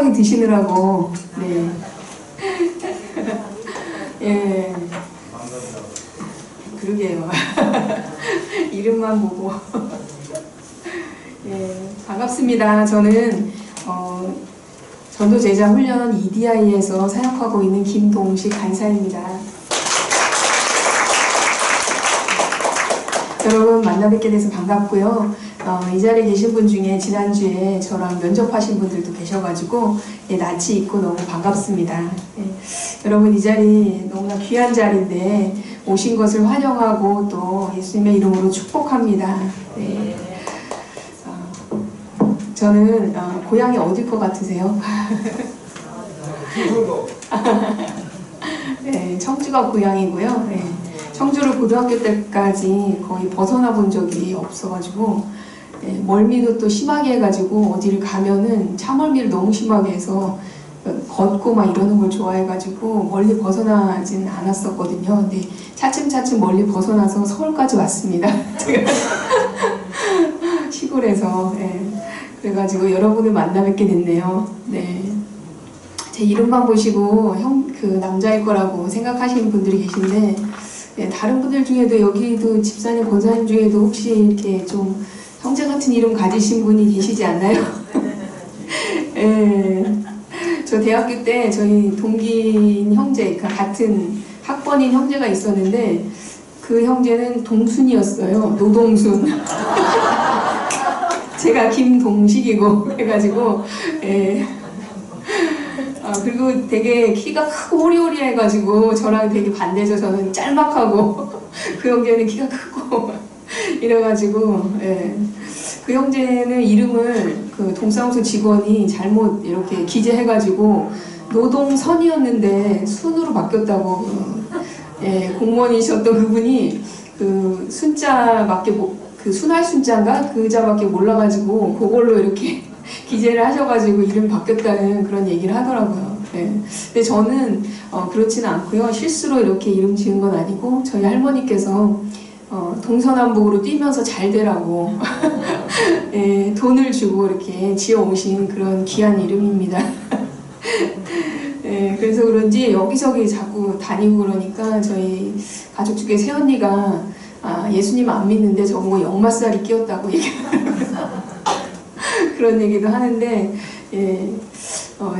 넉넉하게 드시느라고. 네. 예. 그러게요. 이름만 보고. 예, 반갑습니다. 저는 전도제자 훈련 EDI에서 사역하고 있는 김동식 간사입니다. 여러분 만나 뵙게 돼서 반갑고요. 이 자리에 계신 분 중에 지난주에 저랑 면접하신 분들도 계셔가지고 낯이 있고 너무 반갑습니다. 여러분 이 자리 너무나 귀한 자리인데 오신 것을 환영하고 또 예수님의 이름으로 축복합니다. 네. 저는 고향이 어딜 것 같으세요? 네, 청주가 고향이고요. 네. 청주를 고등학교 때까지 거의 벗어나 본 적이 없어가지고 멀미도 또 심하게 해가지고 어디를 가면은 차멀미를 너무 심하게 해서 걷고 막 이러는 걸 좋아해가지고 멀리 벗어나진 않았었거든요. 근데 차츰차츰 멀리 벗어나서 서울까지 왔습니다. 시골에서. 그래가지고 여러분을 만나 뵙게 됐네요. 네. 제 이름만 보시고 그 남자일 거라고 생각하시는 분들이 계신데 다른 분들 중에도 여기도 집사님, 권사님 중에도 혹시 이렇게 좀 형제 같은 이름 가지신 분이 계시지 않나요? 저 대학교 때 저희 동기인 형제, 같은 학번인 형제가 있었는데 그 형제는 동순이었어요. 노동순. 제가 김동식이고 해가지고 그리고 되게 키가 크고 호리호리해가지고 저랑 되게 반대죠. 저는 짤막하고 그 형제는 키가 크고 이래가지고 그 형제는 이름을 그 동사무소 직원이 잘못 이렇게 기재해가지고 노동선이었는데 순으로 바뀌었다고 공무원이셨던 그분이 그 순자밖에 그 순할 순자인가 그 자밖에 몰라가지고 그걸로 이렇게 기재를 하셔가지고 이름 바뀌었다는 그런 얘기를 하더라고요. 근데 저는 그렇지는 않고요. 실수로 이렇게 이름 지은 건 아니고 저희 할머니께서 동서남북으로 뛰면서 잘 되라고 돈을 주고 이렇게 지어오신 그런 귀한 이름입니다. 그래서 그런지 여기저기 자꾸 다니고 그러니까 저희 가족 중에 새언니가 예수님 안 믿는데 저보고 역마살이 끼었다고 그런 얘기도 하는데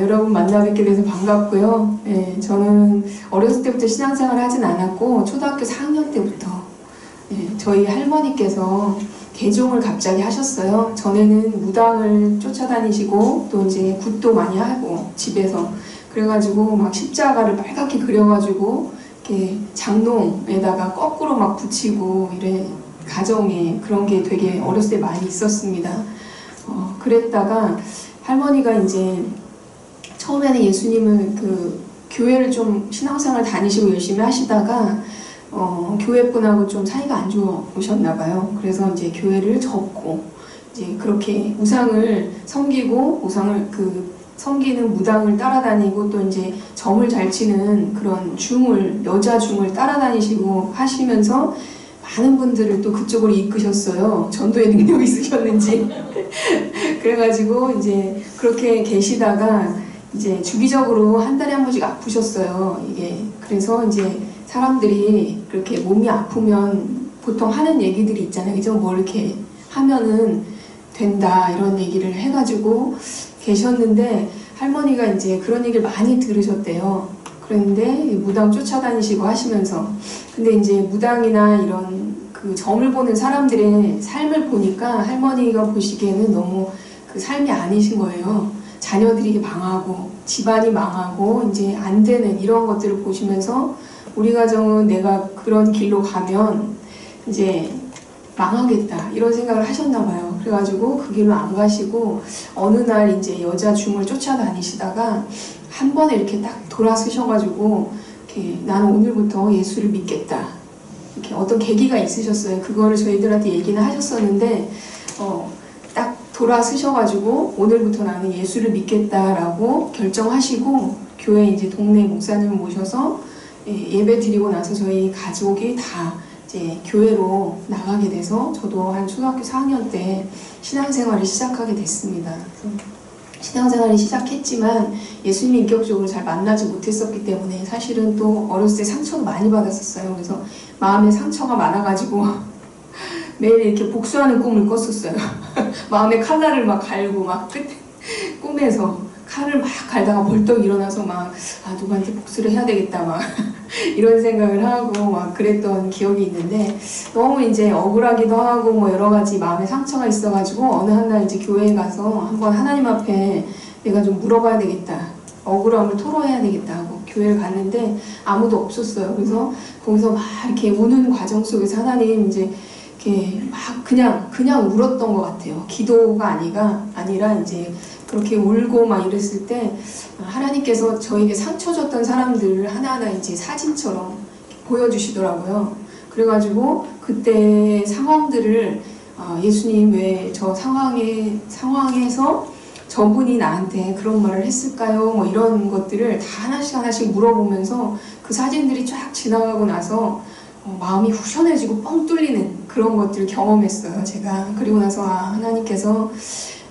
여러분 만나 뵙게 돼서 반갑고요. 저는 어렸을 때부터 신앙생활을 하진 않았고 초등학교 4학년 때부터 저희 할머니께서 개종을 갑자기 하셨어요. 전에는 무당을 쫓아다니시고 또 이제 굿도 많이 하고 집에서 그래가지고 막 십자가를 빨갛게 그려가지고 이렇게 장롱에다가 거꾸로 막 붙이고 이래 가정에 그런 게 되게 어렸을 때 많이 있었습니다. 그랬다가 할머니가 이제 처음에는 예수님을 그 교회를 좀 신앙생활 다니시고 열심히 하시다가 교회 분하고 좀 사이가 안 좋으셨나 봐요. 그래서 이제 교회를 접고 이제 그렇게 우상을 섬기고 우상을 섬기는 무당을 따라다니고 또 이제 점을 잘 치는 그런 여자 중을 따라다니시고 하시면서 많은 분들을 또 그쪽으로 이끄셨어요. 전도의 능력이 있으셨는지. 그래가지고 이제 그렇게 계시다가 이제 주기적으로 한 달에 한 번씩 아프셨어요. 이게 그래서 이제 사람들이 그렇게 몸이 아프면 보통 하는 얘기들이 있잖아요. 그죠? 뭐 이렇게 하면은 된다 이런 얘기를 해가지고 계셨는데 할머니가 이제 그런 얘기를 많이 들으셨대요. 그런데 무당 쫓아다니시고 하시면서 근데 이제 무당이나 이런 그 점을 보는 사람들의 삶을 보니까 할머니가 보시기에는 너무 그 삶이 아니신 거예요. 자녀들이 망하고 집안이 망하고 이제 안 되는 이런 것들을 보시면서 우리 가정은 내가 그런 길로 가면 이제 망하겠다 이런 생각을 하셨나 봐요. 그래가지고 그 길로 안 가시고 어느 날 이제 여자 중을 쫓아다니시다가 한 번에 이렇게 딱 돌아서셔가지고 이렇게 나는 오늘부터 예수를 믿겠다 이렇게 어떤 계기가 있으셨어요. 그거를 저희들한테 얘기는 하셨었는데 딱 돌아서셔가지고 오늘부터 나는 예수를 믿겠다라고 결정하시고 교회 이제 동네 목사님을 모셔서 예배 드리고 나서 저희 가족이 다 이제 교회로 나가게 돼서 저도 한 초등학교 4학년 때 신앙생활을 시작하게 됐습니다. 신앙생활을 시작했지만 예수님 인격적으로 잘 만나지 못했었기 때문에 사실은 또 어렸을 때 상처도 많이 받았었어요. 그래서 마음에 상처가 많아가지고 매일 이렇게 복수하는 꿈을 꿨었어요. 마음에 칼날을 막 갈고 막 꿈에서 칼을 막 갈다가 벌떡 일어나서 막 누구한테 복수를 해야 되겠다 막 이런 생각을 하고 막 그랬던 기억이 있는데, 너무 이제 억울하기도 하고 뭐 여러 가지 마음에 상처가 있어가지고 어느 한날 이제 교회에 가서 한번 하나님 앞에 내가 좀 물어봐야 되겠다, 억울함을 토로해야 되겠다 하고 교회를 갔는데 아무도 없었어요. 그래서 거기서 막 이렇게 우는 과정 속에서 하나님 이제 이렇게 막 그냥 울었던 것 같아요. 기도가 아니라 이제 그렇게 울고 막 이랬을 때 하나님께서 저에게 상처 줬던 사람들을 하나하나 이제 사진처럼 보여주시더라고요. 그래가지고 그때 상황들을 예수님 왜 저 상황에서 저분이 나한테 그런 말을 했을까요? 뭐 이런 것들을 다 하나씩 물어보면서 그 사진들이 쫙 지나가고 나서 마음이 후련해지고 뻥 뚫리는 그런 것들을 경험했어요, 제가. 그리고 나서 하나님께서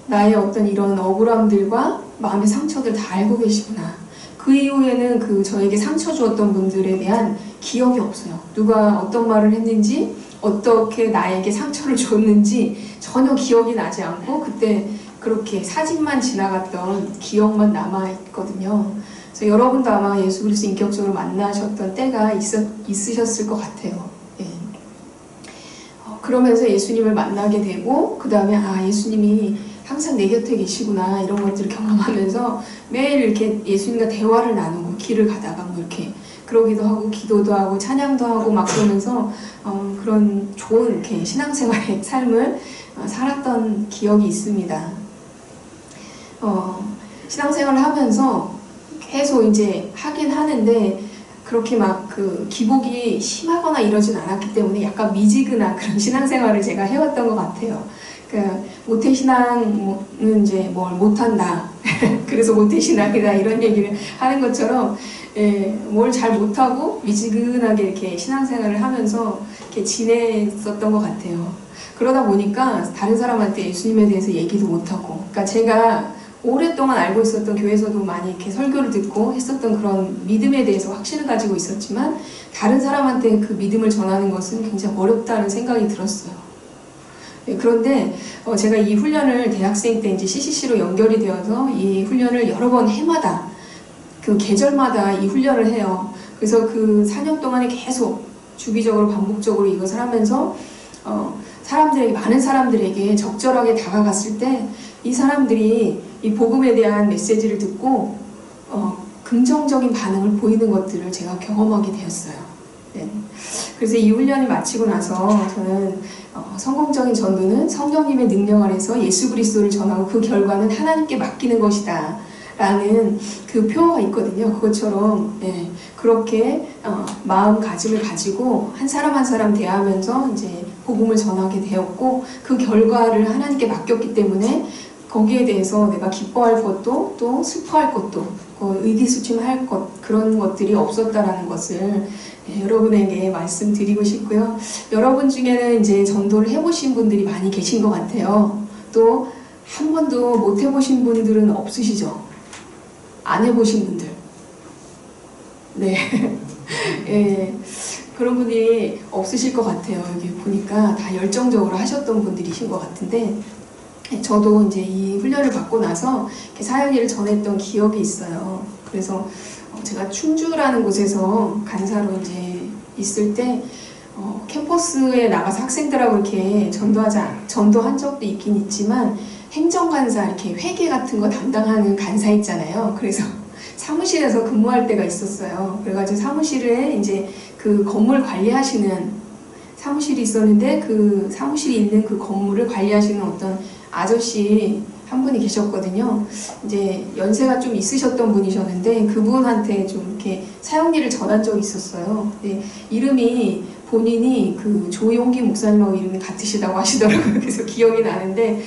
나의 어떤 이런 억울함들과 마음의 상처들 다 알고 계시구나. 그 이후에는 저에게 상처 주었던 분들에 대한 기억이 없어요. 누가 어떤 말을 했는지, 어떻게 나에게 상처를 줬는지 전혀 기억이 나지 않고 그때 그렇게 사진만 지나갔던 기억만 남아있거든요. 그래서 여러분도 아마 예수 그리스도 인격적으로 만나셨던 때가 있으셨을 것 같아요. 예. 그러면서 예수님을 만나게 되고 그 다음에 예수님이 항상 내 곁에 계시구나 이런 것들을 경험하면서 매일 이렇게 예수님과 대화를 나누고 길을 가다가 뭐 이렇게 그러기도 하고 기도도 하고 찬양도 하고 막 그러면서 그런 좋은 이렇게 신앙생활의 삶을 살았던 기억이 있습니다. 신앙생활을 하면서 계속 이제 하긴 하는데 그렇게 막 기복이 심하거나 이러진 않았기 때문에 약간 미지근한 그런 신앙생활을 제가 해왔던 것 같아요. 모태신앙은 이제 뭘 못한다. 그래서 모태신앙이다. 이런 얘기를 하는 것처럼, 뭘 잘 못하고 미지근하게 이렇게 신앙생활을 하면서 이렇게 지냈었던 것 같아요. 그러다 보니까 다른 사람한테 예수님에 대해서 얘기도 못하고, 그러니까 제가 오랫동안 알고 있었던 교회에서도 많이 이렇게 설교를 듣고 했었던 그런 믿음에 대해서 확신을 가지고 있었지만, 다른 사람한테 그 믿음을 전하는 것은 굉장히 어렵다는 생각이 들었어요. 그런데 제가 이 훈련을 대학생 때 이제 CCC로 연결이 되어서 이 훈련을 여러 번 해마다 그 계절마다 이 훈련을 해요. 그래서 그 4년 동안에 계속 주기적으로 반복적으로 이것을 하면서 많은 사람들에게 적절하게 다가갔을 때 이 사람들이 이 복음에 대한 메시지를 듣고 긍정적인 반응을 보이는 것들을 제가 경험하게 되었어요. 네. 그래서 이 훈련이 마치고 나서 저는 성공적인 전도는 성령님의 능력 아래서 예수 그리스도를 전하고 그 결과는 하나님께 맡기는 것이다 라는 그 표어가 있거든요. 그것처럼 그렇게 마음가짐을 가지고 한 사람 한 사람 대하면서 이제 복음을 전하게 되었고, 그 결과를 하나님께 맡겼기 때문에 거기에 대해서 내가 기뻐할 것도 또 슬퍼할 것도 의기소침할 것, 그런 것들이 없었다라는 것을 여러분에게 말씀드리고 싶고요. 여러분 중에는 이제 전도를 해보신 분들이 많이 계신 것 같아요. 또 한 번도 못 해보신 분들은 없으시죠? 안 해보신 분들. 네. 그런 분이 없으실 것 같아요. 여기 보니까 다 열정적으로 하셨던 분들이신 것 같은데, 저도 이제 이 훈련을 받고 나서 사역일을 전했던 기억이 있어요. 그래서 제가 충주라는 곳에서 간사로 이제 있을 때 캠퍼스에 나가서 학생들하고 이렇게 전도한 적도 있긴 있지만, 행정간사 이렇게 회계 같은 거 담당하는 간사 있잖아요. 그래서 사무실에서 근무할 때가 있었어요. 그래가지고 사무실에 이제 그 건물 관리하시는 사무실이 있었는데, 그 사무실이 있는 그 건물을 관리하시는 어떤 아저씨 한 분이 계셨거든요. 이제 연세가 좀 있으셨던 분이셨는데 그분한테 좀 이렇게 사역일을 전한 적이 있었어요. 근데 이름이 본인이 그 조용기 목사님하고 이름이 같으시다고 하시더라고요. 그래서 기억이 나는데,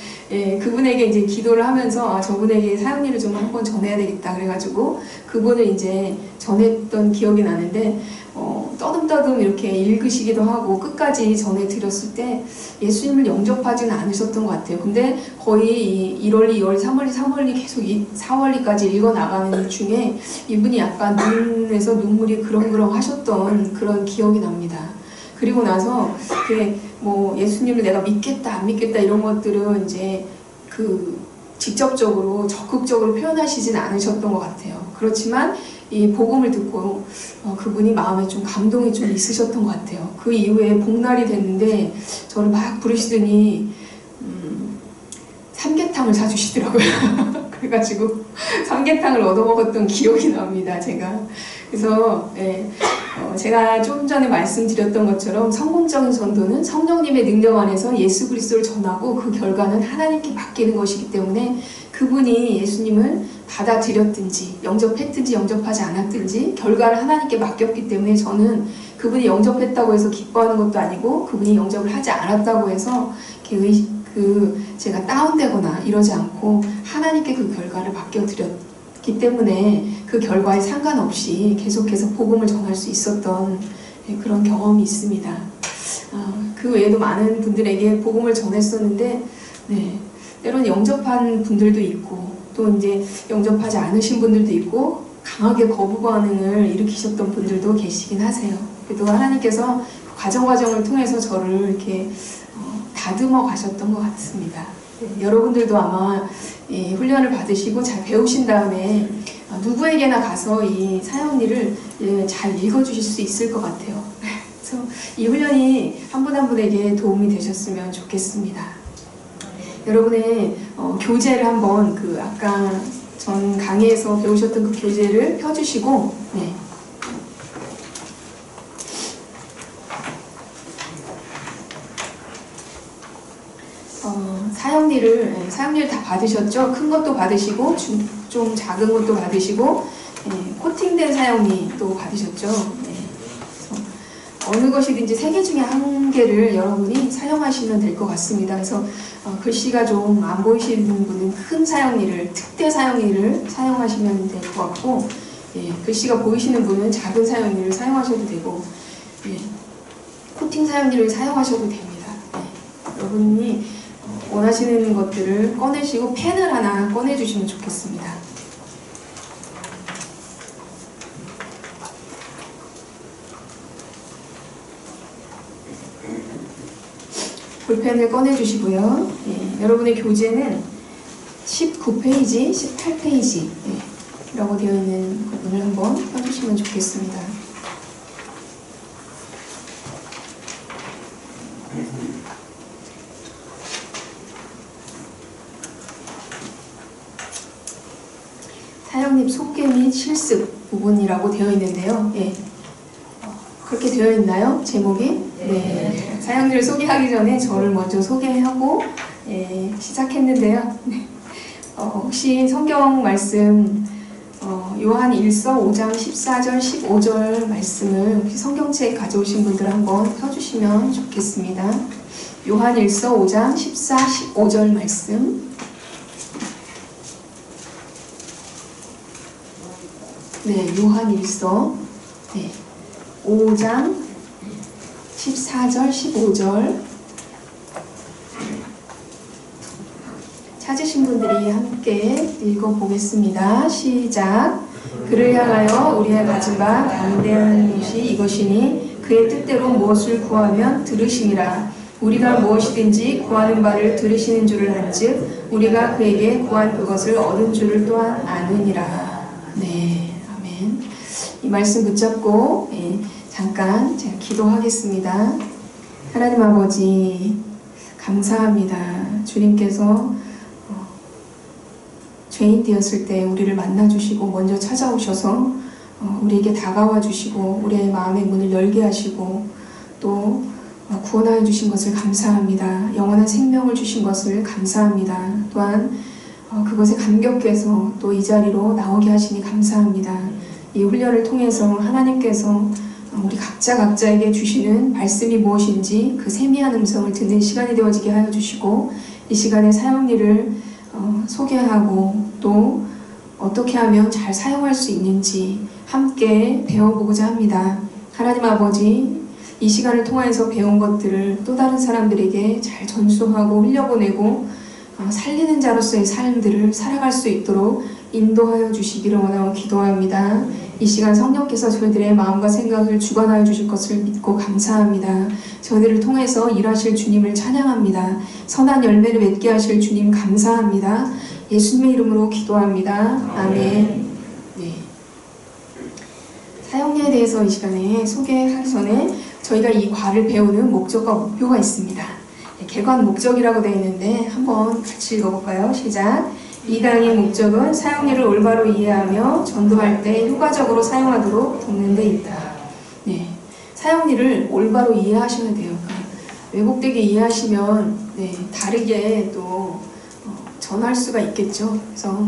그분에게 이제 기도를 하면서 저분에게 사역일을 좀 한번 전해야 되겠다 그래가지고 그분을 이제 전했던 기억이 나는데, 떠듬떠듬 이렇게 읽으시기도 하고 끝까지 전해드렸을 때 예수님을 영접하지는 않으셨던 것 같아요. 근데 거의 1월, 2월, 3월, 3월이 계속 4월리까지 읽어나가는 중에 이분이 약간 눈에서 눈물이 그렁그렁 하셨던 그런 기억이 납니다. 그리고 나서 뭐 예수님을 내가 믿겠다 안 믿겠다 이런 것들은 이제 직접적으로 적극적으로 표현하시진 않으셨던 것 같아요. 그렇지만 이 복음을 듣고 그분이 마음에 좀 감동이 좀 있으셨던 것 같아요. 그 이후에 복날이 됐는데 저를 막 부르시더니 삼계탕을 사주시더라고요. 그래가지고 삼계탕을 얻어먹었던 기억이 납니다. 제가. 그래서 제가 조금 전에 말씀드렸던 것처럼 성공적인 전도는 성령님의 능력 안에서 예수 그리스도를 전하고 그 결과는 하나님께 맡기는 것이기 때문에 그분이 예수님을 받아들였든지 영접했든지 영접하지 않았든지 결과를 하나님께 맡겼기 때문에 저는 그분이 영접했다고 해서 기뻐하는 것도 아니고 그분이 영접을 하지 않았다고 해서 제가 다운되거나 이러지 않고 하나님께 그 결과를 맡겨드렸기 때문에 그 결과에 상관없이 계속해서 복음을 전할 수 있었던 그런 경험이 있습니다. 그 외에도 많은 분들에게 복음을 전했었는데 때로는 영접한 분들도 있고 또 이제 영접하지 않으신 분들도 있고 강하게 거부 반응을 일으키셨던 분들도 계시긴 하세요. 그래도 하나님께서 그 과정을 통해서 저를 이렇게 다듬어 가셨던 것 같습니다. 여러분들도 아마 훈련을 받으시고 잘 배우신 다음에 누구에게나 가서 이 사형리를 잘 읽어주실 수 있을 것 같아요. 그래서 이 훈련이 한 분 한 분에게 도움이 되셨으면 좋겠습니다. 여러분의 교재를 한번 아까 전 강의에서 배우셨던 그 교재를 펴주시고 사형리를 다 받으셨죠? 큰 것도 받으시고 좀 작은 것도 받으시고 코팅된 사형리도 받으셨죠? 어느 것이든지 3개 중에 1개를 여러분이 사용하시면 될 것 같습니다. 그래서 글씨가 좀 안 보이시는 분은 큰 사형리를, 특대 사형리를 사용하시면 될 것 같고 글씨가 보이시는 분은 작은 사형리를 사용하셔도 되고 코팅 사형리를 사용하셔도 됩니다. 여러분이 원하시는 것들을 꺼내시고 펜을 하나 꺼내주시면 좋겠습니다. 볼펜을 꺼내주시고요. 여러분의 교재는 19페이지, 18페이지 라고 되어 있는 부분을 한번 펴주시면 좋겠습니다. 사형립 소개 및 실습 부분이라고 되어 있는데요. 그렇게 되어 있나요? 제목이? 네. 사형리를 소개하기 전에 저를 먼저 소개하고 시작했는데요. 혹시 성경 말씀 요한 1서 5장 14절 15절 말씀을 혹시 성경책 가져오신 분들 한번 펴주시면 좋겠습니다. 요한 1서 5장 14, 15절 말씀. 요한 1서 5장 14절 15절 찾으신 분들이 함께 읽어보겠습니다. 시작. 그를 향하여 우리의 가진 바 담대한 것이 이것이니 그의 뜻대로 무엇을 구하면 들으심이라. 우리가 무엇이든지 구하는 바를 들으시는 줄을 안즉 우리가 그에게 구한 그것을 얻은 줄을 또한 아느니라. 아멘. 이 말씀 붙잡고 잠깐 제가 기도하겠습니다. 하나님 아버지 감사합니다. 주님께서 죄인 되었을 때 우리를 만나주시고 먼저 찾아오셔서 우리에게 다가와 주시고 우리의 마음의 문을 열게 하시고 또 구원하여 주신 것을 감사합니다. 영원한 생명을 주신 것을 감사합니다. 또한 그것에 감격해서 또 이 자리로 나오게 하시니 감사합니다. 이 훈련을 통해서 하나님께서 우리 각자에게 주시는 말씀이 무엇인지 그 세미한 음성을 듣는 시간이 되어지게 하여 주시고 이 시간에 사형리를 소개하고 또 어떻게 하면 잘 사용할 수 있는지 함께 배워보고자 합니다. 하나님 아버지, 이 시간을 통해서 배운 것들을 또 다른 사람들에게 잘 전수하고 흘려보내고 살리는 자로서의 삶들을 살아갈 수 있도록 인도하여 주시기를 원하고 기도합니다. 이 시간 성령께서 저희들의 마음과 생각을 주관하여 주실 것을 믿고 감사합니다. 저희들을 통해서 일하실 주님을 찬양합니다. 선한 열매를 맺게 하실 주님 감사합니다. 예수님의 이름으로 기도합니다. 아멘. 네. 사형리에 대해서 이 시간에 소개하기 전에 저희가 이 과를 배우는 목적과 목표가 있습니다. 개관 목적이라고 되어 있는데 한번 같이 읽어볼까요? 시작. 이 강의 목적은 사형리를 올바로 이해하며 전도할 때 효과적으로 사용하도록 돕는 데 있다. 네, 사형리를 올바로 이해하셔야 돼요. 왜곡되게 이해하시면 다르게 또 전할 수가 있겠죠. 그래서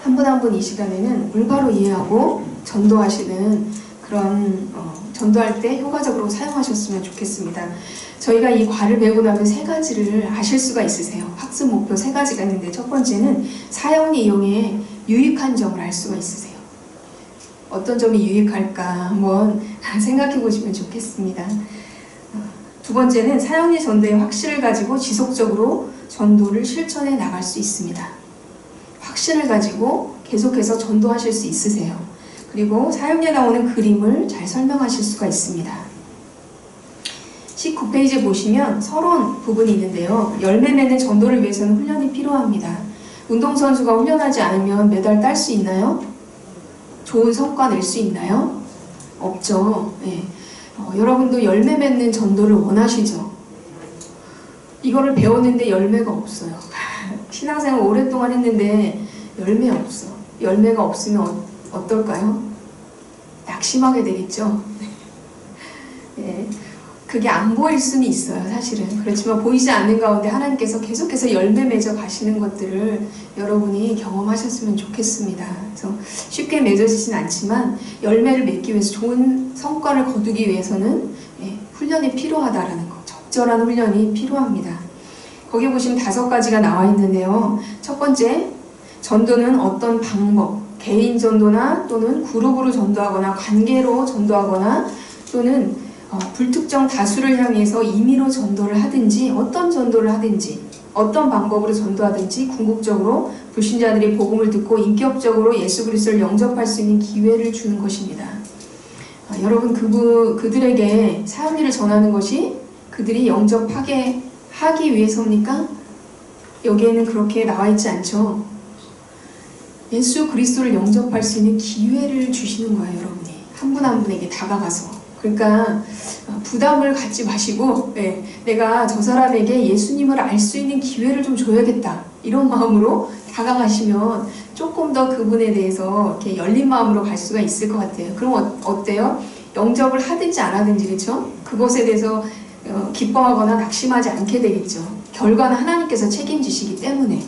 한 분 한 분 이 시간에는 올바로 이해하고 전도하시는 그런 전도할 때 효과적으로 사용하셨으면 좋겠습니다. 저희가 이 과를 배우고 나면 세 가지를 아실 수가 있으세요. 학습 목표 세 가지가 있는데 첫 번째는 사형리 이용에 유익한 점을 알 수가 있으세요. 어떤 점이 유익할까 한번 생각해 보시면 좋겠습니다. 두 번째는 사형리 전도의 확신을 가지고 지속적으로 전도를 실천해 나갈 수 있습니다. 확신을 가지고 계속해서 전도하실 수 있으세요. 그리고 사형리에 나오는 그림을 잘 설명하실 수가 있습니다. 19페이지에 보시면 서론 부분이 있는데요. 열매 맺는 전도를 위해서는 훈련이 필요합니다. 운동선수가 훈련하지 않으면 메달 딸 수 있나요? 좋은 성과 낼 수 있나요? 없죠. 네. 여러분도 열매 맺는 전도를 원하시죠? 이거를 배웠는데 열매가 없어요. 신앙생활 오랫동안 했는데 열매 없어. 열매가 없으면 어떨까요? 낙심하게 되겠죠? 네. 그게 안 보일 수는 있어요, 사실은. 그렇지만 보이지 않는 가운데 하나님께서 계속해서 열매 맺어 가시는 것들을 여러분이 경험하셨으면 좋겠습니다. 그래서 쉽게 맺어지진 않지만 열매를 맺기 위해서 좋은 성과를 거두기 위해서는 훈련이 필요하다라는 거, 적절한 훈련이 필요합니다. 거기 보시면 5가지가 나와 있는데요. 첫 번째, 전도는 어떤 방법, 개인 전도나 또는 그룹으로 전도하거나 관계로 전도하거나 또는 불특정 다수를 향해서 임의로 전도를 하든지 어떤 전도를 하든지 어떤 방법으로 전도하든지 궁극적으로 불신자들이 복음을 듣고 인격적으로 예수 그리스도를 영접할 수 있는 기회를 주는 것입니다. 여러분 그들에게 사형리를 전하는 것이 그들이 영접하게 하기 위해서입니까? 여기에는 그렇게 나와 있지 않죠. 예수 그리스도를 영접할 수 있는 기회를 주시는 거예요. 여러분이 한 분 한 분에게 다가가서. 그러니까 부담을 갖지 마시고 내가 저 사람에게 예수님을 알 수 있는 기회를 좀 줘야겠다 이런 마음으로 다가가시면 조금 더 그분에 대해서 이렇게 열린 마음으로 갈 수가 있을 것 같아요. 그럼 어때요? 영접을 하든지 안 하든지 그렇죠? 그것에 대해서 기뻐하거나 낙심하지 않게 되겠죠. 결과는 하나님께서 책임지시기 때문에.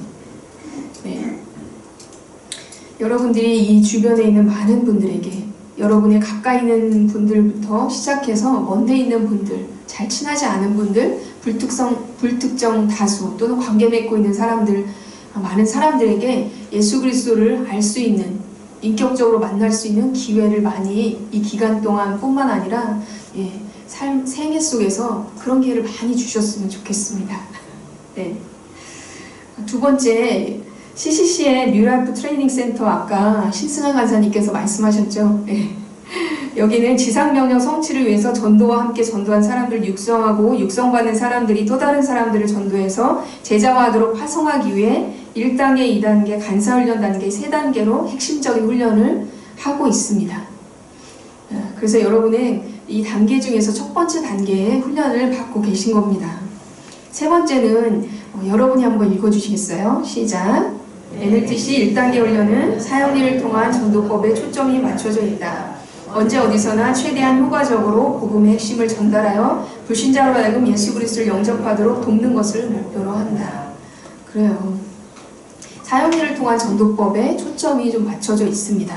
여러분들이 이 주변에 있는 많은 분들에게 여러분의 가까이 있는 분들부터 시작해서 먼데 있는 분들, 잘 친하지 않은 분들, 불특정 다수 또는 관계 맺고 있는 사람들, 많은 사람들에게 예수 그리스도를 알 수 있는, 인격적으로 만날 수 있는 기회를 많이 이 기간 동안 뿐만 아니라 생애 속에서 그런 기회를 많이 주셨으면 좋겠습니다. 네. 두 번째, CCC의 뉴라이프 트레이닝 센터 아까 신승환 간사님께서 말씀하셨죠. 여기는 지상명령 성취를 위해서 전도와 함께 전도한 사람들을 육성하고 육성받는 사람들이 또 다른 사람들을 전도해서 제자화하도록 활성화하기 위해 1단계, 2단계, 간사훈련 단계, 3단계로 핵심적인 훈련을 하고 있습니다. 그래서 여러분은 이 단계 중에서 첫 번째 단계의 훈련을 받고 계신 겁니다. 세 번째는 여러분이 한번 읽어주시겠어요? 시작. NLTC 1단계 훈련은 사형리를 통한 전도법에 초점이 맞춰져 있다. 언제 어디서나 최대한 효과적으로 복음의 핵심을 전달하여 불신자로 하여금 예수 그리스도를 영접하도록 돕는 것을 목표로 한다. 그래요. 사형리를 통한 전도법에 초점이 좀 맞춰져 있습니다.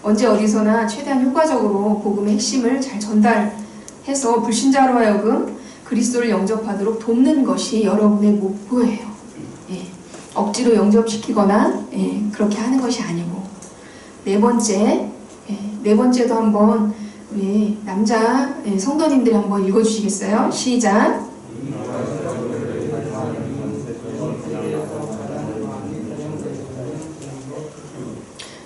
언제 어디서나 최대한 효과적으로 복음의 핵심을 잘 전달해서 불신자로 하여금 그리스도를 영접하도록 돕는 것이 여러분의 목표예요. 억지로 영접시키거나 그렇게 하는 것이 아니고. 네 번째도 한번 우리 남자 성도님들이 한번 읽어주시겠어요? 시작!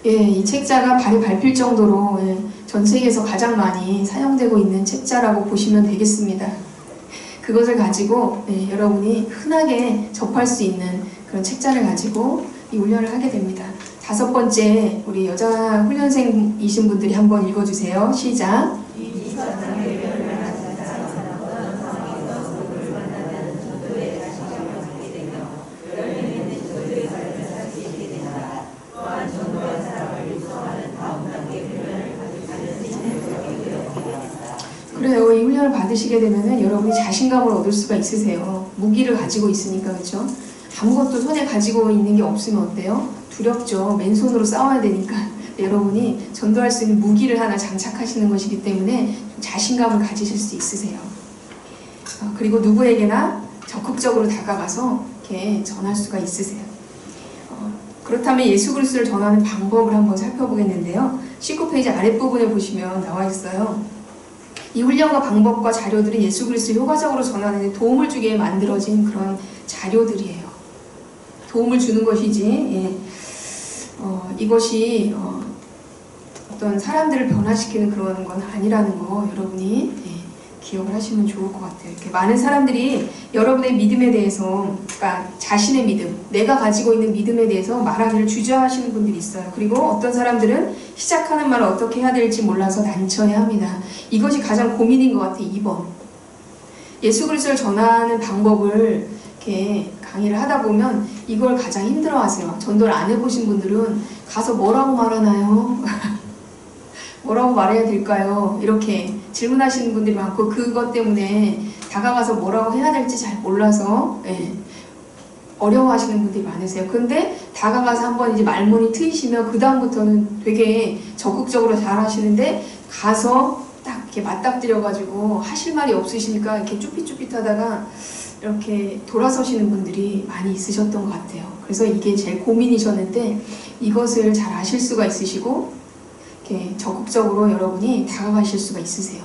이 책자가 발이 밟힐 정도로 전 세계에서 가장 많이 사용되고 있는 책자라고 보시면 되겠습니다. 그것을 가지고 여러분이 흔하게 접할 수 있는 그런 책자를 가지고 이 훈련을 하게 됩니다. 5번째, 우리 여자 훈련생이신 분들이 한번 읽어주세요. 시작! 그래요. 이 훈련을 받으시게 되면은 여러분이 자신감을 얻을 수가 있으세요. 무기를 가지고 있으니까, 그렇죠? 아무것도 손에 가지고 있는 게 없으면 어때요? 두렵죠. 맨손으로 싸워야 되니까. 여러분이 전도할 수 있는 무기를 하나 장착하시는 것이기 때문에 자신감을 가지실 수 있으세요. 그리고 누구에게나 적극적으로 다가가서 이렇게 전할 수가 있으세요. 그렇다면 예수 그리스도를 전하는 방법을 한번 살펴보겠는데요. 19페이지 아랫부분에 보시면 나와 있어요. 이 훈련과 방법과 자료들은 예수 그리스도 효과적으로 전하는 데 도움을 주기 위해 만들어진 그런 자료들이에요. 도움을 주는 것이지, 이것이 어떤 사람들을 변화시키는 그런 건 아니라는 거 여러분이 기억을 하시면 좋을 것 같아요. 이렇게 많은 사람들이 여러분의 믿음에 대해서, 그러니까 자신의 믿음, 내가 가지고 있는 믿음에 대해서 말하기를 주저하시는 분들이 있어요. 그리고 어떤 사람들은 시작하는 말을 어떻게 해야 될지 몰라서 난처해 합니다. 이것이 가장 고민인 것 같아요. 2번. 예수 그리스도를 전하는 방법을 이렇게 강의를 하다 보면 이걸 가장 힘들어 하세요. 전도를 안 해보신 분들은 가서 뭐라고 말하나요? 뭐라고 말해야 될까요? 이렇게 질문하시는 분들이 많고, 그것 때문에 다가가서 뭐라고 해야 될지 잘 몰라서 어려워하시는 분들이 많으세요. 근데 다가가서 한번 이제 말문이 트이시면 그 다음부터는 되게 적극적으로 잘 하시는데, 가서 딱 이렇게 맞닥뜨려가지고 하실 말이 없으시니까 이렇게 쭈삣쭈삣하다가 이렇게 돌아서시는 분들이 많이 있으셨던 것 같아요. 그래서 이게 제일 고민이셨는데, 이것을 잘 아실 수가 있으시고 적극적으로 여러분이 다가가실 수가 있으세요.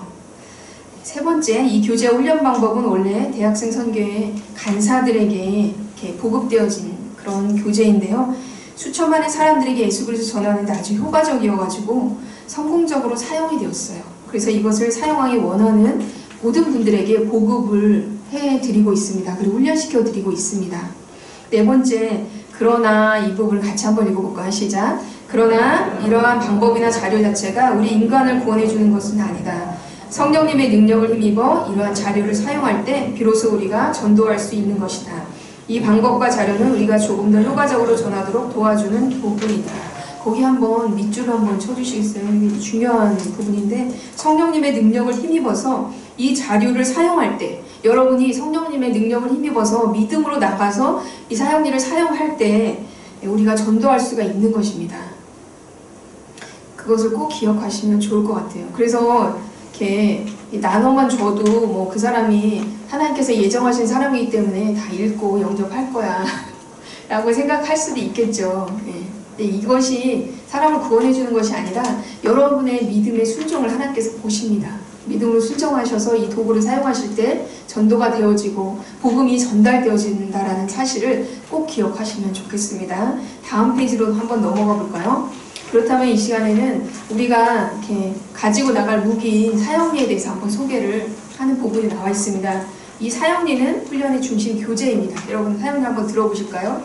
3번째, 이 교재 훈련 방법은 원래 대학생 선교회 간사들에게 이렇게 보급되어진 그런 교재인데요. 수천만의 사람들에게 예수 그리스도 전하는데 아주 효과적이어가지고 성공적으로 사용이 되었어요. 그래서 이것을 사용하기 원하는 모든 분들에게 보급을 해드리고 있습니다. 그리고 훈련시켜 드리고 있습니다. 4번째, 그러나 이 부분을 같이 한번 읽어볼까요? 시작! 그러나 이러한 방법이나 자료 자체가 우리 인간을 구원해 주는 것은 아니다. 성령님의 능력을 힘입어 이러한 자료를 사용할 때 비로소 우리가 전도할 수 있는 것이다. 이 방법과 자료는 우리가 조금 더 효과적으로 전하도록 도와주는 도구이다. 거기 한번 밑줄 한번 쳐주시겠어요? 이게 중요한 부분인데, 성령님의 능력을 힘입어서 이 자료를 사용할 때, 여러분이 성령님의 능력을 힘입어서 믿음으로 나가서 이 사용리를 사용할 때 우리가 전도할 수가 있는 것입니다. 그것을 꼭 기억하시면 좋을 것 같아요. 그래서 이렇게 나눠만 줘도 뭐 그 사람이 하나님께서 예정하신 사람이기 때문에 다 읽고 영접할 거야 라고 생각할 수도 있겠죠. 근데 이것이 사람을 구원해 주는 것이 아니라 여러분의 믿음의 순종을 하나님께서 보십니다. 믿음으로 순종하셔서 이 도구를 사용하실 때 전도가 되어지고 복음이 전달되어진다라는 사실을 꼭 기억하시면 좋겠습니다. 다음 페이지로 한번 넘어가 볼까요? 그렇다면 이 시간에는 우리가 이렇게 가지고 나갈 무기인 사형리에 대해서 한번 소개를 하는 부분이 나와 있습니다. 이 사형리는 훈련의 중심 교재입니다. 여러분 사형리 한번 들어보실까요?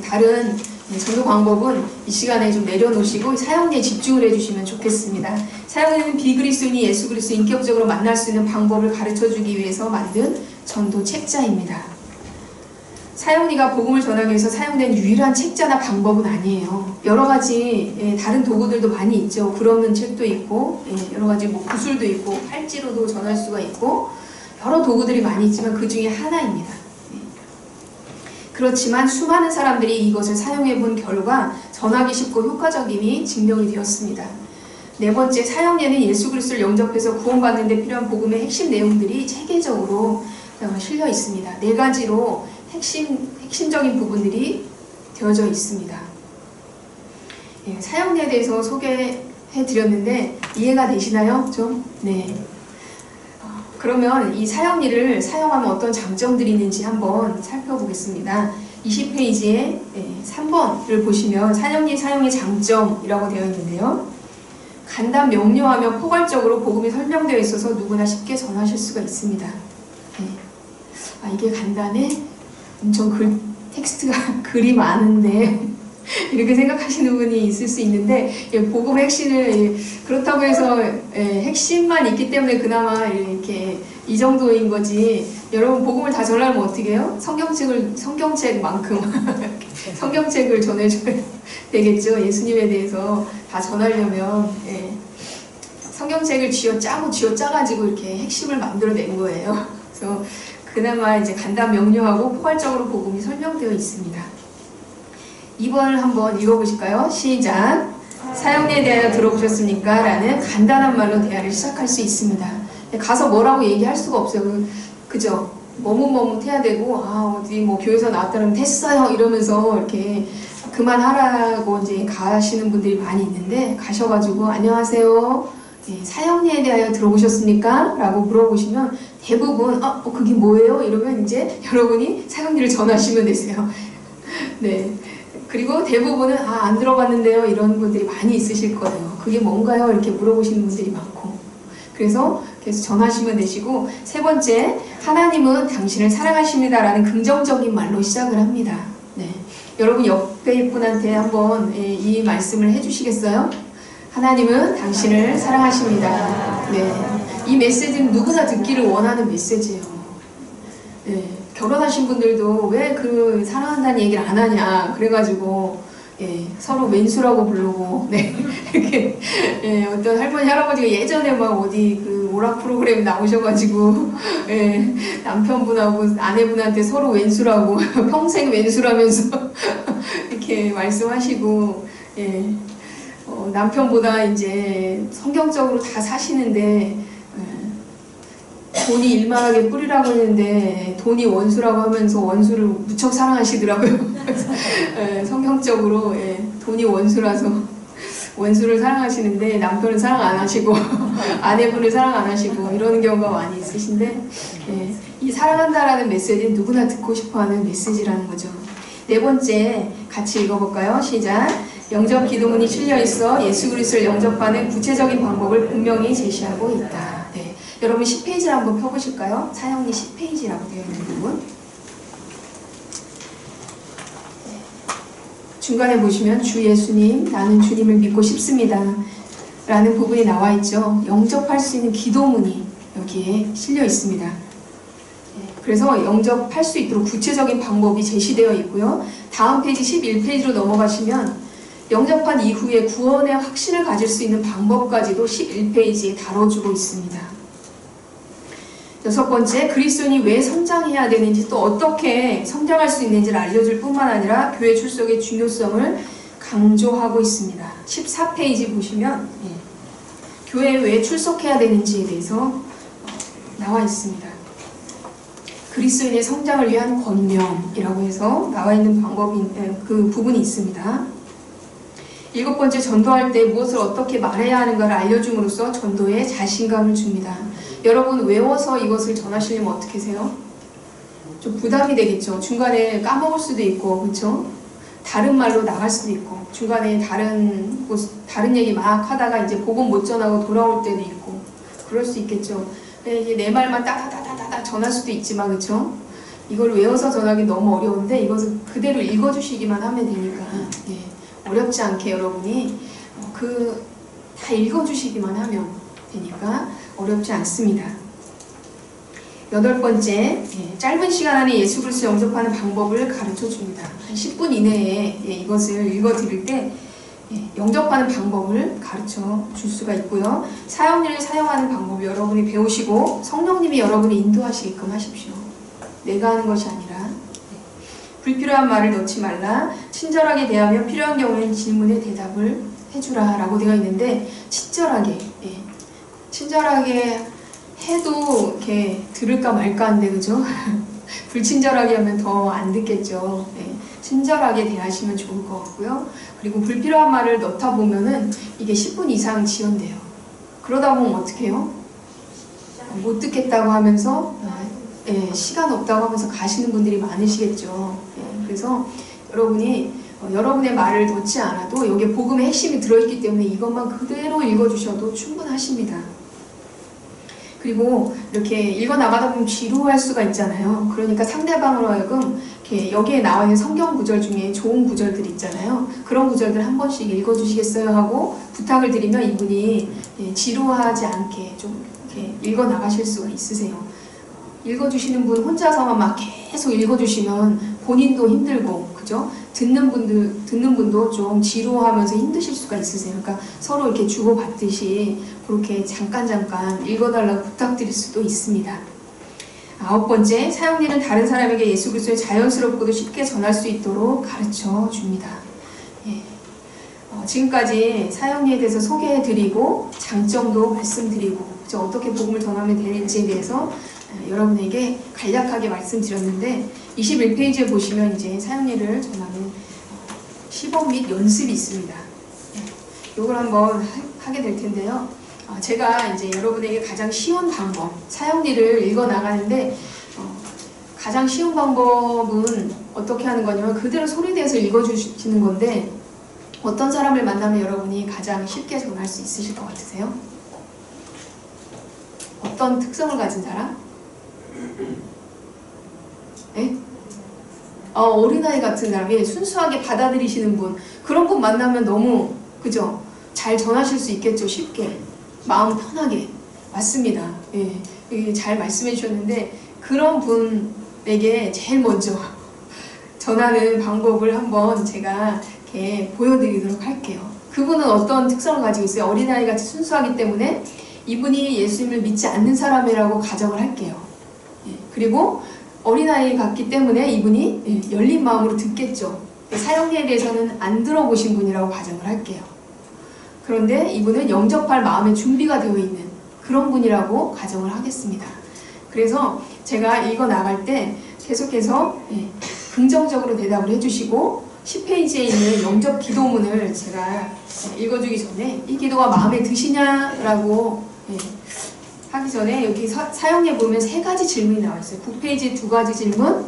다른 전도 방법은 이 시간에 좀 내려놓으시고 사형리에 집중을 해주시면 좋겠습니다. 사형리는 비그리스도인이 예수 그리스도 인격적으로 만날 수 있는 방법을 가르쳐주기 위해서 만든 전도 책자입니다. 사형리가 복음을 전하기 위해서 사용된 유일한 책자나 방법은 아니에요. 여러 가지 다른 도구들도 많이 있죠. 글 없는 책도 있고 여러 가지 뭐 구슬도 있고 팔찌로도 전할 수가 있고 여러 도구들이 많이 있지만 그 중에 하나입니다. 그렇지만 수많은 사람들이 이것을 사용해 본 결과 전하기 쉽고 효과적임이 증명이 되었습니다. 4번째, 사형리에는 예수 그리스도를 영접해서 구원받는 데 필요한 복음의 핵심 내용들이 체계적으로 실려 있습니다. 4가지로 핵심적인 부분들이 되어져 있습니다. 사형리에 대해서 소개해 해드렸는데 이해가 되시나요? 좀? 네. 그러면 이 사형리를 사용하면 어떤 장점들이 있는지 한번 살펴보겠습니다. 20페이지에 3번을 보시면 사형리 사용의 장점이라고 되어 있는데요. 간단 명료하며 포괄적으로 복음이 설명되어 있어서 누구나 쉽게 전하실 수가 있습니다. 네. 아, 이게 간단해? 엄청 텍스트가 글이 많은데 이렇게 생각하시는 분이 있을 수 있는데 복음 핵심을 그렇다고 해서 핵심만 있기 때문에 그나마 이렇게 이 정도인 거지. 여러분 복음을 다 전하려면 어떻게 해요? 성경책만큼 성경책을 전해줘야 되겠죠. 예수님에 대해서 다 전하려면 성경책을 쥐어짜가지고 이렇게 핵심을 만들어낸 거예요. 그래서 그나마 이제 간단 명료하고 포괄적으로 복음이 설명되어 있습니다. 2번을 한번 읽어보실까요? 시작! 사형리에 대하여 들어보셨습니까? 라는 간단한 말로 대화를 시작할 수 있습니다. 가서 뭐라고 얘기할 수가 없어요. 그죠? 머뭇머뭇해야 되고 어디 뭐 교회에서 나왔다면 됐어요 이러면서 이렇게 그만하라고 이제 가시는 분들이 많이 있는데 가셔가지고 안녕하세요. 사형리에 대하여 들어보셨습니까? 라고 물어보시면 대부분 그게 뭐예요? 이러면 이제 여러분이 사형리를 전하시면 되세요. 네. 그리고 대부분은 안 들어봤는데요 이런 분들이 많이 있으실 거예요. 그게 뭔가요? 이렇게 물어보시는 분들이 많고 그래서 계속 전하시면 되시고 세 번째 하나님은 당신을 사랑하십니다 라는 긍정적인 말로 시작을 합니다. 네. 여러분 옆에 분한테 한번 이 말씀을 해주시겠어요? 하나님은 당신을 사랑하십니다. 네. 이 메시지는 누구나 듣기를 원하는 메시지예요. 네. 결혼하신 분들도 왜 그 사랑한다는 얘기를 안 하냐 그래가지고 서로 왼수라고 부르고 이렇게 어떤 할머니 할아버지가 예전에 막 어디 그 오락 프로그램 나오셔가지고 남편분하고 아내분한테 서로 왼수라고 평생 왼수라면서 이렇게 말씀하시고 남편보다 이제 성경적으로 다 사시는데 돈이 일만하게 뿌리라고 했는데 돈이 원수라고 하면서 원수를 무척 사랑하시더라고요. 성경적으로 돈이 원수라서 원수를 사랑하시는데 남편은 사랑 안 하시고 아내분을 사랑 안 하시고 이러는 경우가 많이 있으신데 이 사랑한다라는 메시지는 누구나 듣고 싶어하는 메시지라는 거죠. 네 번째 같이 읽어볼까요? 시작! 영접 기도문이 실려있어 예수 그리스도를 영접하는 구체적인 방법을 분명히 제시하고 있다. 여러분 10페이지를 한번 펴보실까요? 사형리 10페이지라고 되어 있는 부분. 중간에 보시면 주 예수님, 나는 주님을 믿고 싶습니다. 라는 부분이 나와 있죠. 영접할 수 있는 기도문이 여기에 실려 있습니다. 그래서 영접할 수 있도록 구체적인 방법이 제시되어 있고요. 다음 페이지 11페이지로 넘어가시면 영접한 이후에 구원의 확신을 가질 수 있는 방법까지도 11페이지에 다뤄주고 있습니다. 여섯 번째, 그리스도인이 왜 성장해야 되는지 또 어떻게 성장할 수 있는지를 알려줄 뿐만 아니라 교회 출석의 중요성을 강조하고 있습니다. 14페이지 보시면 교회에 왜 출석해야 되는지에 대해서 나와 있습니다. 그리스도인의 성장을 위한 권면이라고 해서 나와 있는 그 부분이 있습니다. 일곱 번째, 전도할 때 무엇을 어떻게 말해야 하는가를 알려줌으로써 전도에 자신감을 줍니다. 여러분 외워서 이것을 전하시려면 어떻게 하세요? 좀 부담이 되겠죠. 중간에 까먹을 수도 있고 그렇죠? 다른 말로 나갈 수도 있고 중간에 다른 얘기 막 하다가 이제 복음 못 전하고 돌아올 때도 있고 그럴 수 있겠죠. 이제 내 말만 따다다다다 전할 수도 있지만 그렇죠? 이걸 외워서 전하기 너무 어려운데 이것을 그대로 읽어주시기만 하면 되니까 어렵지 않게 여러분이 다 읽어주시기만 하면 되니까 어렵지 않습니다. 여덟 번째, 짧은 시간 안에 예수 그리스도 영접하는 방법을 가르쳐 줍니다. 한 10분 이내에 이것을 읽어 드릴 때 영접하는 방법을 가르쳐 줄 수가 있고요. 사형리를 사용하는 방법 여러분이 배우시고 성령님이 여러분을 인도하시게끔 하십시오. 내가 하는 것이 아니라 불필요한 말을 넣지 말라. 친절하게 대하며 필요한 경우에는 질문에 대답을 해주라 라고 되어 있는데 친절하게 해도 이렇게 들을까 말까 한데 그죠? 불친절하게 하면 더 안 듣겠죠. 친절하게 대하시면 좋을 것 같고요. 그리고 불필요한 말을 넣다 보면은 이게 10분 이상 지연돼요. 그러다 보면 어떻게 해요? 못 듣겠다고 하면서 시간 없다고 하면서 가시는 분들이 많으시겠죠. 그래서 여러분이 여러분의 말을 넣지 않아도 여기에 복음의 핵심이 들어있기 때문에 이것만 그대로 읽어주셔도 충분하십니다. 그리고 이렇게 읽어나가다 보면 지루할 수가 있잖아요. 그러니까 상대방으로 하여금 이렇게 여기에 나와 있는 성경 구절 중에 좋은 구절들 있잖아요. 그런 구절들 한 번씩 읽어주시겠어요 하고 부탁을 드리면 이분이 지루하지 않게 좀 이렇게 읽어나가실 수가 있으세요. 읽어주시는 분 혼자서만 막 계속 읽어주시면 본인도 힘들고, 그죠? 듣는 분도 좀 지루하면서 힘드실 수가 있으세요. 그러니까 서로 이렇게 주고받듯이 그렇게 잠깐 읽어달라고 부탁드릴 수도 있습니다. 9번째, 사용리는 다른 사람에게 예수 그리스도를 자연스럽고도 쉽게 전할 수 있도록 가르쳐 줍니다. 지금까지 사용리에 대해서 소개해드리고 장점도 말씀드리고 어떻게 복음을 전하면 되는지에 대해서 여러분에게 간략하게 말씀드렸는데 21페이지에 보시면 이제 사용리를 전하는 시범 및 연습이 있습니다. 이걸 한번 하게 될 텐데요. 제가 이제 여러분에게 가장 쉬운 방법, 사용리를 읽어 나가는데 가장 쉬운 방법은 어떻게 하는 거냐면 그대로 소리내서 읽어주시는 건데 어떤 사람을 만나면 여러분이 가장 쉽게 전할 수 있으실 것 같으세요? 어떤 특성을 가진 사람? 네? 어린아이 같은 사람, 순수하게 받아들이시는 분, 그런 분 만나면 너무, 그죠? 잘 전하실 수 있겠죠, 쉽게. 마음 편하게. 맞습니다. 잘 말씀해 주셨는데, 그런 분에게 제일 먼저 전하는 방법을 한번 제가 이렇게 보여드리도록 할게요. 그분은 어떤 특성을 가지고 있어요? 어린아이 같이 순수하기 때문에 이분이 예수님을 믿지 않는 사람이라고 가정을 할게요. 그리고 어린아이 같기 때문에 이분이 열린 마음으로 듣겠죠. 사용리에 대해서는 안 들어보신 분이라고 가정을 할게요. 그런데 이분은 영접할 마음의 준비가 되어 있는 그런 분이라고 가정을 하겠습니다. 그래서 제가 읽어 나갈 때 계속해서 긍정적으로 대답을 해주시고 10페이지에 있는 영접 기도문을 제가 읽어주기 전에 이 기도가 마음에 드시냐라고 하기 전에 여기 사용에 보면 3가지 질문이 나와 있어요. 9페이지에 2가지 질문,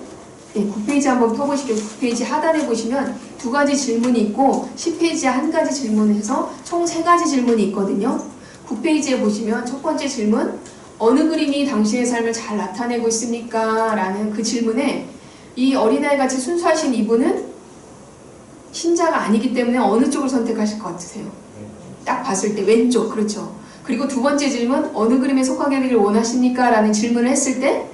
9페이지 한번 펴보시게요. 9페이지 하단에 보시면 2가지 질문이 있고 10페이지에 1가지 질문을 해서 총 3가지 질문이 있거든요. 9페이지에 보시면 첫 번째 질문, 어느 그림이 당신의 삶을 잘 나타내고 있습니까? 라는 그 질문에 이 어린아이 같이 순수하신 이분은 신자가 아니기 때문에 어느 쪽을 선택하실 것 같으세요? 딱 봤을 때 왼쪽, 그렇죠. 그리고 2번째 질문, 어느 그림에 속하게 되기를 원하십니까? 라는 질문을 했을 때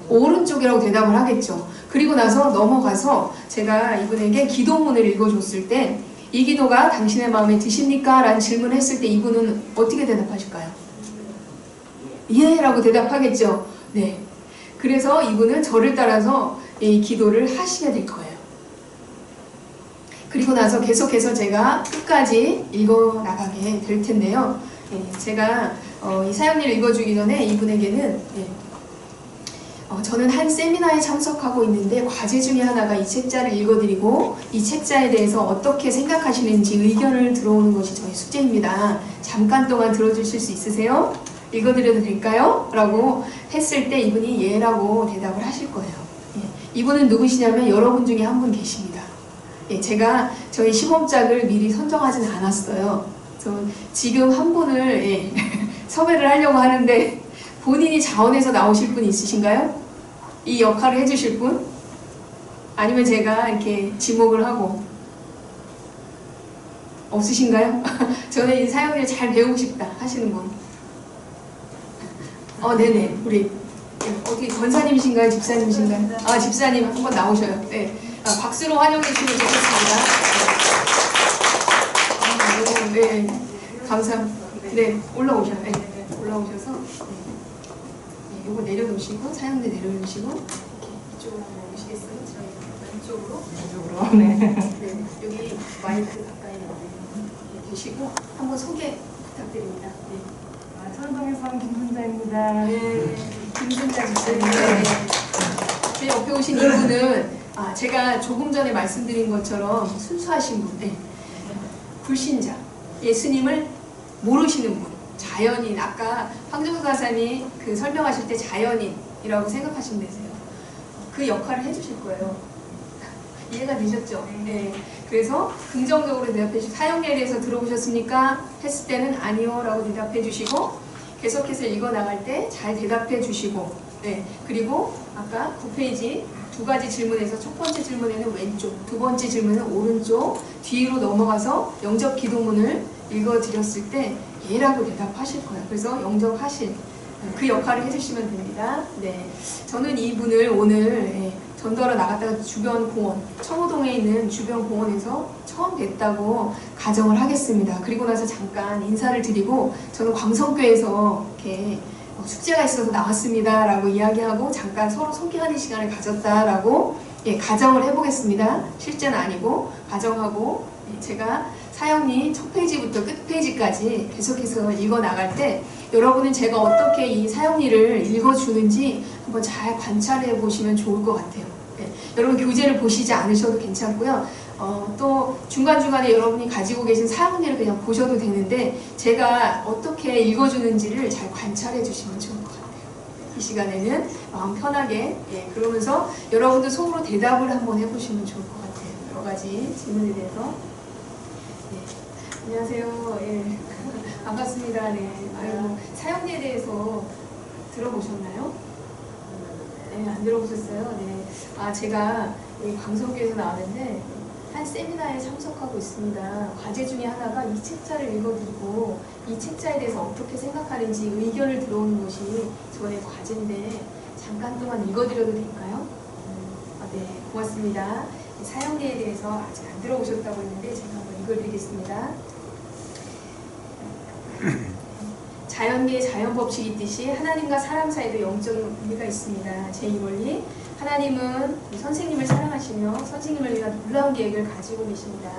오른쪽이라고 대답을 하겠죠. 그리고 나서 넘어가서 제가 이분에게 기도문을 읽어줬을 때 이 기도가 당신의 마음에 드십니까? 라는 질문을 했을 때 이분은 어떻게 대답하실까요? 예! 라고 대답하겠죠. 네. 그래서 이분은 저를 따라서 이 기도를 하시게 될 거예요. 그리고 나서 계속해서 제가 끝까지 읽어 나가게 될 텐데요. 제가 이 사용리를 읽어주기 전에 이분에게는 저는 한 세미나에 참석하고 있는데 과제 중에 하나가 이 책자를 읽어드리고 이 책자에 대해서 어떻게 생각하시는지 의견을 들어오는 것이 저희 숙제입니다. 잠깐 동안 들어주실 수 있으세요? 읽어드려도 될까요? 라고 했을 때 이분이 예라고 대답을 하실 거예요. 이분은 누구시냐면 여러분 중에 한 분 계십니다. 제가 저희 시범작을 미리 선정하지는 않았어요. 지금 한 분을 섭외를 하려고 하는데 본인이 자원해서 나오실 분 있으신가요? 이 역할을 해주실 분? 아니면 제가 이렇게 지목을 하고 없으신가요? 저는 이 사용을 잘 배우고 싶다 하시는 분. 네네. 우리 어떻게 권사님이신가요? 집사님이신가요? 집사님 한번 나오셔요. 네. 박수로 환영해 주시면 좋겠습니다. 네. 감사합니다. 네. 올라오셔요. 네. 올라오셔서 요거 내려놓으시고 사용대 내려놓으시고 이쪽으로 한번 오시겠어요? 저희 왼쪽으로. 네. 여기 마이크 가까이 계시고 한번 소개 부탁드립니다. 네. 천동에서 온 김순자입니다. 네. 김순자 집사님. 제 옆에 오신 이분은 제가 조금 전에 말씀드린 것처럼 순수하신 분, 네. 불신자, 예수님을 모르시는 분, 자연인, 아까 황정수 가사님이 그 설명하실 때 자연인이라고 생각하시면 되세요. 그 역할을 해주실 거예요. 이해가 되셨죠? 네. 그래서 긍정적으로 대답해 주시고, 사형리에 대해서 들어보셨습니까? 했을 때는 아니요 라고 대답해 주시고, 계속해서 읽어 나갈 때 잘 대답해 주시고, 네. 그리고 아까 9페이지 두 가지 질문에서 첫 번째 질문에는 왼쪽, 두 번째 질문은 오른쪽, 뒤로 넘어가서 영접 기도문을 읽어 드렸을 때 예라고 대답하실 거예요. 그래서 영접하실 그 역할을 해주시면 됩니다. 네. 저는 이분을 오늘 전도하러 나갔다가 주변 공원, 청호동에 있는 주변 공원에서 처음 뵀다고 가정을 하겠습니다. 그리고 나서 잠깐 인사를 드리고 저는 광성교회에서 이렇게 축제가 있어서 나왔습니다 라고 이야기하고 잠깐 서로 소개하는 시간을 가졌다라고 가정을 해보겠습니다. 실제는 아니고 가정하고 제가 사형리 첫 페이지부터 끝 페이지까지 계속해서 읽어 나갈 때 여러분은 제가 어떻게 이 사형리를 읽어주는지 한번 잘 관찰해 보시면 좋을 것 같아요. 여러분 교재를 보시지 않으셔도 괜찮고요. 또 중간중간에 여러분이 가지고 계신 사형리를 그냥 보셔도 되는데 제가 어떻게 읽어주는지를 잘 관찰해 주시면 좋을 것 같아요. 이 시간에는 마음 편하게 그러면서 여러분도 속으로 대답을 한번 해보시면 좋을 것 같아요. 여러 가지 질문에 대해서. 안녕하세요. 반갑습니다. 네. 사형리에 대해서 들어보셨나요? 네, 안 들어보셨어요? 네. 제가 광성교에서 나왔는데 한 세미나에 참석하고 있습니다. 과제 중에 하나가 이 책자를 읽어드리고 이 책자에 대해서 어떻게 생각하는지 의견을 들어오는 것이 저의 과제인데 잠깐 동안 읽어드려도 될까요? 네, 고맙습니다. 사형리에 대해서 아직 안 들어오셨다고 했는데 제가 한번 읽어드리겠습니다. 자연계의 자연법칙이 있듯이 하나님과 사람 사이도 영적인 관계가 있습니다. 제2원리, 하나님은 선생님을 사랑하시며 선생님을 위한 놀라운 계획을 가지고 계십니다.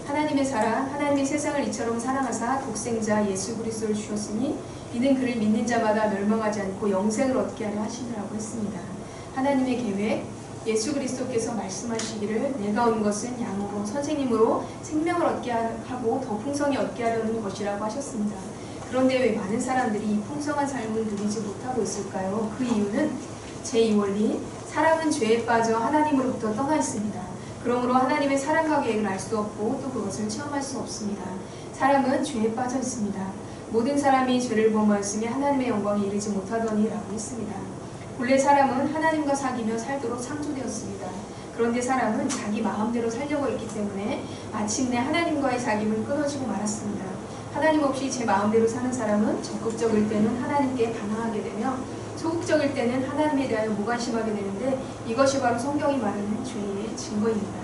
하나님의 사랑, 하나님의 세상을 이처럼 사랑하사 독생자 예수 그리스도를 주셨으니 이는 그를 믿는 자마다 멸망하지 않고 영생을 얻게 하려 하시느라고 했습니다. 하나님의 계획, 예수 그리스도께서 말씀하시기를 내가 온 것은 양으로 선생님으로 생명을 얻게 하고 더 풍성히 얻게 하려는 것이라고 하셨습니다. 그런데 왜 많은 사람들이 이 풍성한 삶을 누리지 못하고 있을까요? 그 이유는 제2원리, 사람은 죄에 빠져 하나님으로부터 떠나 있습니다. 그러므로 하나님의 사랑과 계획을 알 수 없고 또 그것을 체험할 수 없습니다. 사람은 죄에 빠져 있습니다. 모든 사람이 죄를 범하였으며 하나님의 영광에 이르지 못하더니 라고 했습니다. 본래 사람은 하나님과 사귀며 살도록 창조되었습니다. 그런데 사람은 자기 마음대로 살려고 했기 때문에 마침내 하나님과의 사귐은 끊어지고 말았습니다. 하나님 없이 제 마음대로 사는 사람은 적극적일 때는 하나님께 반항하게 되며 소극적일 때는 하나님에 대하여 무관심하게 되는데 이것이 바로 성경이 말하는 죄의 증거입니다.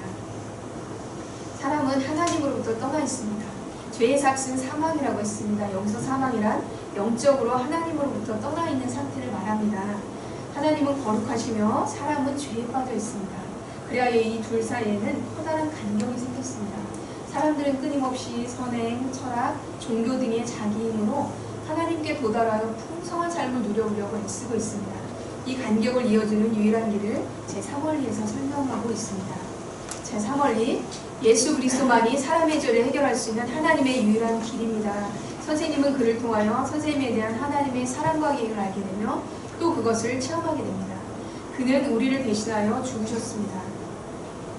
사람은 하나님으로부터 떠나 있습니다. 죄의 삭은 사망이라고 했습니다. 여기서 사망이란 영적으로 하나님으로부터 떠나 있는 상태를 말합니다. 하나님은 거룩하시며 사람은 죄에 빠져 있습니다. 그래야 이 둘 사이에는 커다란 간격이 생겼습니다. 사람들은 끊임없이 선행, 철학, 종교 등의 자기 힘으로 하나님께 도달하여 풍성한 삶을 누려보려고 애쓰고 있습니다. 이 간격을 이어주는 유일한 길을 제3원리에서 설명하고 있습니다. 제3원리, 예수 그리스도만이 사람의 죄를 해결할 수 있는 하나님의 유일한 길입니다. 선생님은 그를 통하여 선생님에 대한 하나님의 사랑과 계획을 알게 되며 또 그것을 체험하게 됩니다. 그는 우리를 대신하여 죽으셨습니다.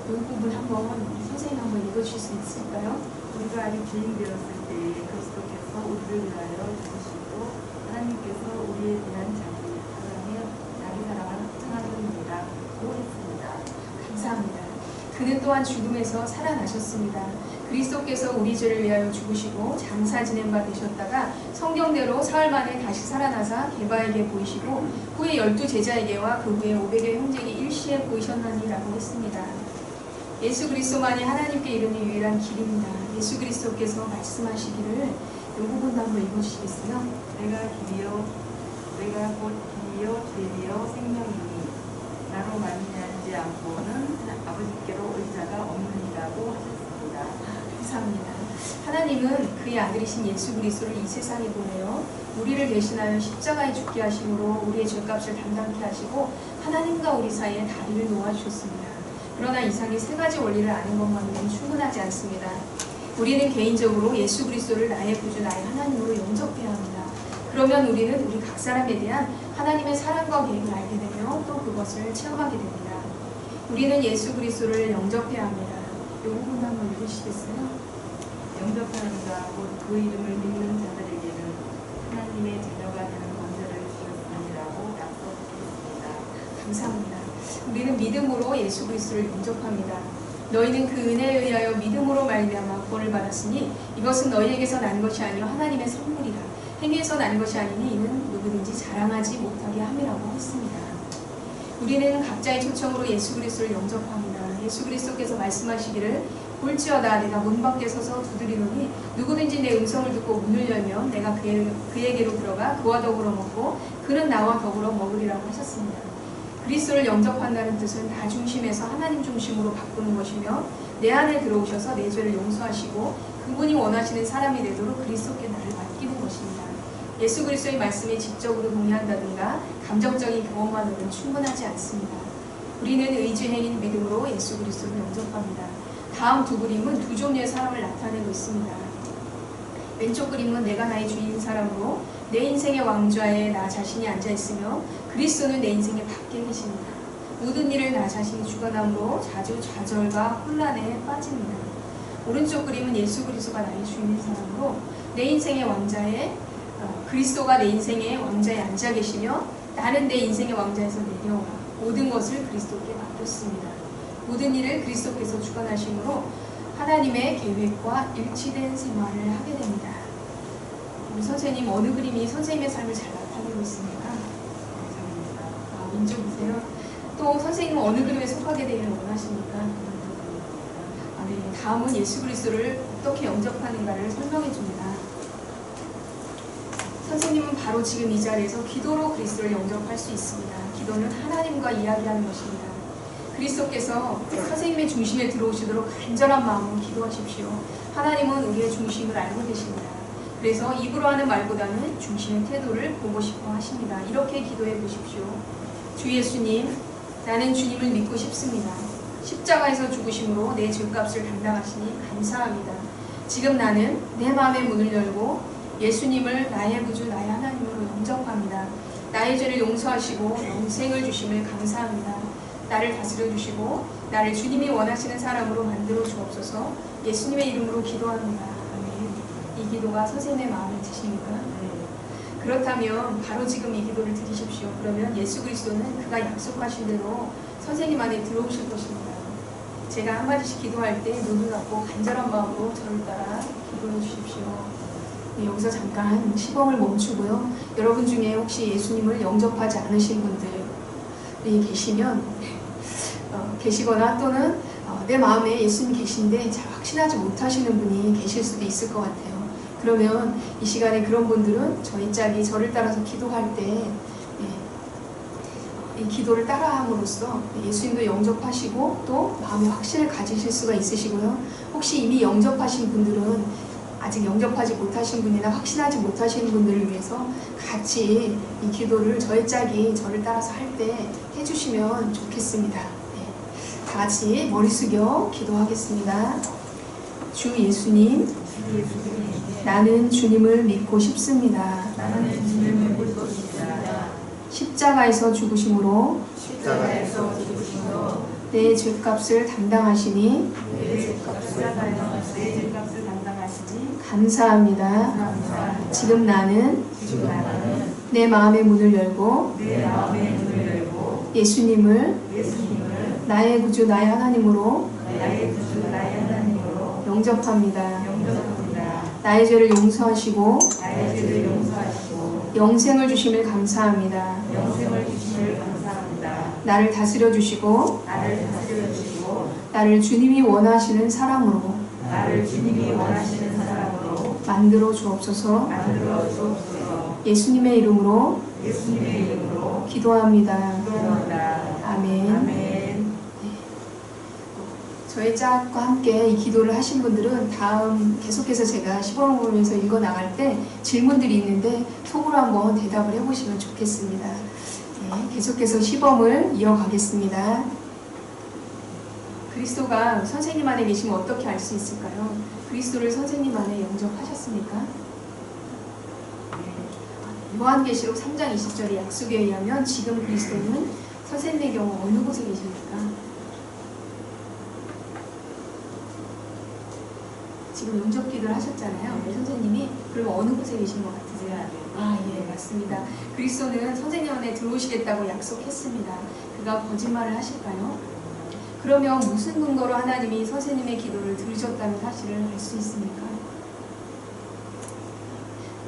이 부분 선생님 한번 읽어주실 수 있을까요? 우리가 아직 죄인되었을 때 그리스도께서 우리를 위하여 죽으시고 하나님께서 우리에 대한 자기 사랑을 확증하셨습니다. 고 했습니다. 감사합니다. 그는 또한 죽음에서 살아나셨습니다. 그리스도께서 우리 죄를 위하여 죽으시고 장사 지낸 바 되셨다가 성경대로 사흘 만에 다시 살아나사 게바에게 보이시고 후에 12제자에게와 그 후에 500의 형제에게 일시에 보이셨나니라고 했습니다. 예수 그리스도만이 하나님께 이르는 유일한 길입니다. 예수 그리스도께서 말씀하시기를 이 부분도 한번 읽어주시겠어요? 내가 곧 길이요 죄이요 생명이니 나로 말미암지 않고는 아버지께로 올 자가 없느니라고 하셨습니다. 감사합니다. 하나님은 그의 아들이신 예수 그리스도를 이 세상에 보내어 우리를 대신하여 십자가에 죽게 하심으로 우리의 죄값을 담당케 하시고 하나님과 우리 사이에 다리를 놓아주셨습니다. 그러나 이상의 세 가지 원리를 아는 것만으로는 충분하지 않습니다. 우리는 개인적으로 예수 그리스도를 나의 구주, 나의 하나님으로 영접해야 합니다. 그러면 우리는 우리 각 사람에 대한 하나님의 사랑과 계획을 알게 되며 또 그것을 체험하게 됩니다. 우리는 예수 그리스도를 영접해야 합니다. 이 부분 한번 읽으시겠어요? 영접하는가 곧 그 이름을 믿는 자들에게는 하나님의 자녀가 되는 권세를 주셨습니다라고 약속했습니다. 감사합니다. 우리는 믿음으로 예수 그리스도를 영접합니다. 너희는 그 은혜에 의하여 믿음으로 말미암아 구원을 받았으니 이것은 너희에게서 난 것이 아니요 하나님의 선물이라. 행위에서 난 것이 아니니 이는 누구든지 자랑하지 못하게 함이라고 했습니다. 우리는 각자의 초청으로 예수 그리스도를 영접합니다. 예수 그리스도께서 말씀하시기를 볼지어다 내가 문 밖에 서서 두드리노니 누구든지 내 음성을 듣고 문을 열면 내가 그에게로 들어가 그와 더불어 먹고 그는 나와 더불어 먹으리라고 하셨습니다. 그리스도를 영접한다는 뜻은 나 중심에서 하나님 중심으로 바꾸는 것이며 내 안에 들어오셔서 내 죄를 용서하시고 그분이 원하시는 사람이 되도록 그리스도께 나를 맡기는 것입니다. 예수 그리스도의 말씀에 지적으로 동의한다든가 감정적인 경험만으로는 충분하지 않습니다. 우리는 의지행인 믿음으로 예수 그리스도를 영접합니다. 다음 두 그림은 두 종류의 사람을 나타내고 있습니다. 왼쪽 그림은 내가 나의 주인인 사람으로 내 인생의 왕좌에 나 자신이 앉아있으며 그리스도는 내 인생의 밖에 계십니다. 모든 일을 나 자신이 주관함으로 자주 좌절과 혼란에 빠집니다. 오른쪽 그림은 예수 그리스도가 나의 주인인 사람으로 내 인생의 왕좌에 그리스도가 내 인생의 왕좌에 앉아 계시며 나는 내 인생의 왕좌에서 내려와 모든 것을 그리스도께 맡겼습니다. 모든 일을 그리스도께서 주관하심으로 하나님의 계획과 일치된 생활을 하게 됩니다. 우리 선생님 어느 그림이 선생님의 삶을 잘 나타내고 있습니까? 민족이세요? 또 선생님은 어느 그림에 속하게 되기를 원하십니까? 네. 다음은 예수 그리스도를 어떻게 영접하는가를 설명해 줍니다. 선생님은 바로 지금 이 자리에서 기도로 그리스도를 영접할 수 있습니다. 기도는 하나님과 이야기하는 것입니다. 그리스도께서 선생님의 중심에 들어오시도록 간절한 마음으로 기도하십시오. 하나님은 우리의 중심을 알고 계십니다. 그래서 입으로 하는 말보다는 중심의 태도를 보고 싶어 하십니다. 이렇게 기도해 보십시오. 주 예수님, 나는 주님을 믿고 싶습니다. 십자가에서 죽으심으로 내 죄값을 담당하시니 감사합니다. 지금 나는 내 마음의 문을 열고 예수님을 나의 구주, 나의 하나님으로 영접합니다. 나의 죄를 용서하시고 영생을 주심을 감사합니다. 나를 다스려 주시고 나를 주님이 원하시는 사람으로 만들어 주옵소서. 예수님의 이름으로 기도합니다. 아멘. 이 기도가 선생님의 마음에 드십니까? 네. 그렇다면 바로 지금 이 기도를 드리십시오. 그러면 예수 그리스도는 그가 약속하신 대로 선생님 안에 들어오실 것입니다. 제가 한마디씩 기도할 때 눈을 감고 간절한 마음으로 저를 따라 기도해 주십시오. 네, 여기서 잠깐 시범을 멈추고요. 여러분 중에 혹시 예수님을 영접하지 않으신 분들이 계시거나 또는 내 마음에 예수님 계신데 잘 확신하지 못하시는 분이 계실 수도 있을 것 같아요. 그러면 이 시간에 그런 분들은 저희 짝이 저를 따라서 기도할 때 이 기도를 따라함으로써 예수님도 영접하시고 또 마음의 확신을 가지실 수가 있으시고요. 혹시 이미 영접하신 분들은 아직 영접하지 못하신 분이나 확신하지 못하시는 분들을 위해서 같이 이 기도를 저희 짝이 저를 따라서 할 때 해주시면 좋겠습니다. 다 같이 머리 숙여 기도하겠습니다. 주 예수님, 나는 주님을 믿고 싶습니다. 십자가에서 죽으심으로 내 죄값을 담당하시니 감사합니다. 지금 나는 내 마음의 문을 열고 예수님을 나의 구주, 나의 하나님으로 영접합니다. 나의 죄를 용서하시고 영생을 주심을 감사합니다. 나를 다스려 주시고 나를 주님이 원하시는 사람으로 만들어 주옵소서. 예수님의 이름으로 기도합니다. 아멘. 저희 짝과 함께 이 기도를 하신 분들은 다음 계속해서 제가 시범을 보면서 읽어 나갈 때 질문들이 있는데 속으로 한번 대답을 해보시면 좋겠습니다. 계속해서 시범을 이어가겠습니다. 그리스도가 선생님 안에 계시면 어떻게 알 수 있을까요? 그리스도를 선생님 안에 영접하셨습니까? 요한계시록 3장 20절의 약속에 의하면 지금 그리스도는 선생님의 경우 어느 곳에 계십니까? 지금 영접 기도를 하셨잖아요. 우리 선생님이. 그럼 어느 곳에 계신 것 같으세요? 예, 맞습니다. 그리스도는 선생님 안에 들어오시겠다고 약속했습니다. 그가 거짓말을 하실까요? 그러면 무슨 근거로 하나님이 선생님의 기도를 들으셨다는 사실을 알 수 있습니까?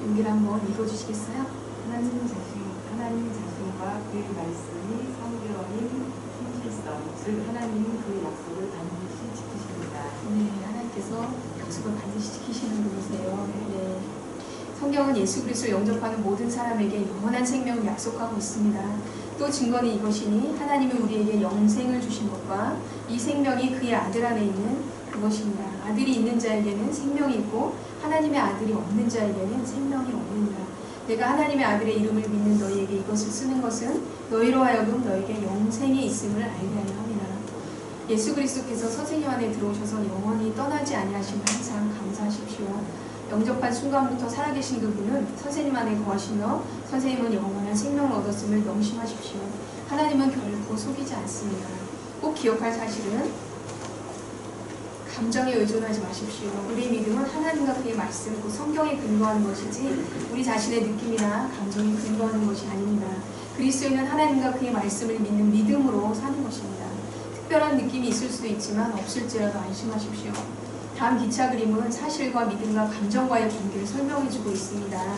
여기를 한번 읽어주시겠어요? 하나님 자신과 그의 말씀이 성경인 신실성, 즉 하나님은 그 약속을 반드시 지키십니다. 네, 하나님께서 약속을 반드시 지키시는 분이세요. 네. 성경은 예수 그리스도를 영접하는 모든 사람에게 영원한 생명을 약속하고 있습니다. 또 증거는 이것이니 하나님이 우리에게 영생을 주신 것과 이 생명이 그의 아들 안에 있는 그것입니다. 아들이 있는 자에게는 생명이 있고 하나님의 아들이 없는 자에게는 생명이 없느니라. 내가 하나님의 아들의 이름을 믿는 너희에게 이것을 쓰는 것은 너희로 하여금 너에게 영생이 있음을 알게 하려 함이라. 예수 그리스도께서 선생님 안에 들어오셔서 영원히 떠나지 아니하심을 항상 감사하십시오. 영접한 순간부터 살아계신 그분은 선생님 안에 거하시며 선생님은 영원한 생명을 얻었음을 명심하십시오. 하나님은 결코 속이지 않습니다. 꼭 기억할 사실은 감정에 의존하지 마십시오. 우리의 믿음은 하나님과 그의 말씀, 그 성경에 근거하는 것이지 우리 자신의 느낌이나 감정에 근거하는 것이 아닙니다. 그리스도인은 하나님과 그의 말씀을 믿는 믿음으로 사는 것입니다. 특별한 느낌이 있을 수도 있지만 없을지라도 안심하십시오. 다음 기차 그림은 사실과 믿음과 감정과의 관계를 설명해주고 있습니다.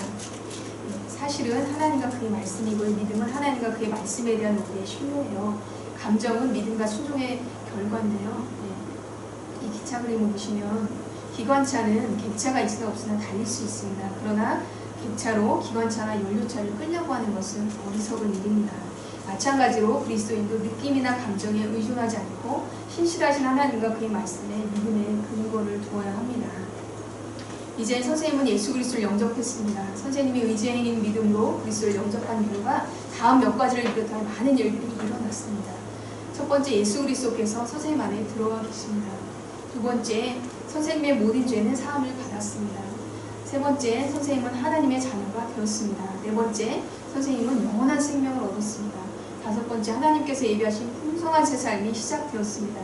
사실은 하나님과 그의 말씀이고 믿음은 하나님과 그의 말씀에 대한 우리의 신뢰예요. 감정은 믿음과 순종의 결과인데요. 이 기차 그림을 보시면 기관차는 객차가 있으나 없으나 달릴 수 있습니다. 그러나 객차로 기관차나 연료차를 끌려고 하는 것은 어리석은 일입니다. 마찬가지로 그리스도인도 느낌이나 감정에 의존하지 않고 신실하신 하나님과 그의 말씀에 믿음의 근거를 두어야 합니다. 이제 선생님은 예수 그리스도를 영접했습니다. 선생님이 의지행인 믿음으로 그리스도를 영접한 결과 다음 몇 가지를 비롯한 많은 일들이 일어났습니다. 첫 번째, 예수 그리스도께서 선생님 안에 들어와 계십니다. 두 번째, 선생님의 모든 죄는 사함을 받았습니다. 세 번째, 선생님은 하나님의 자녀가 되었습니다. 네 번째, 선생님은 영원한 생명을 얻었습니다. 다섯 번째, 하나님께서 예비하신 풍성한 새 삶이 시작되었습니다.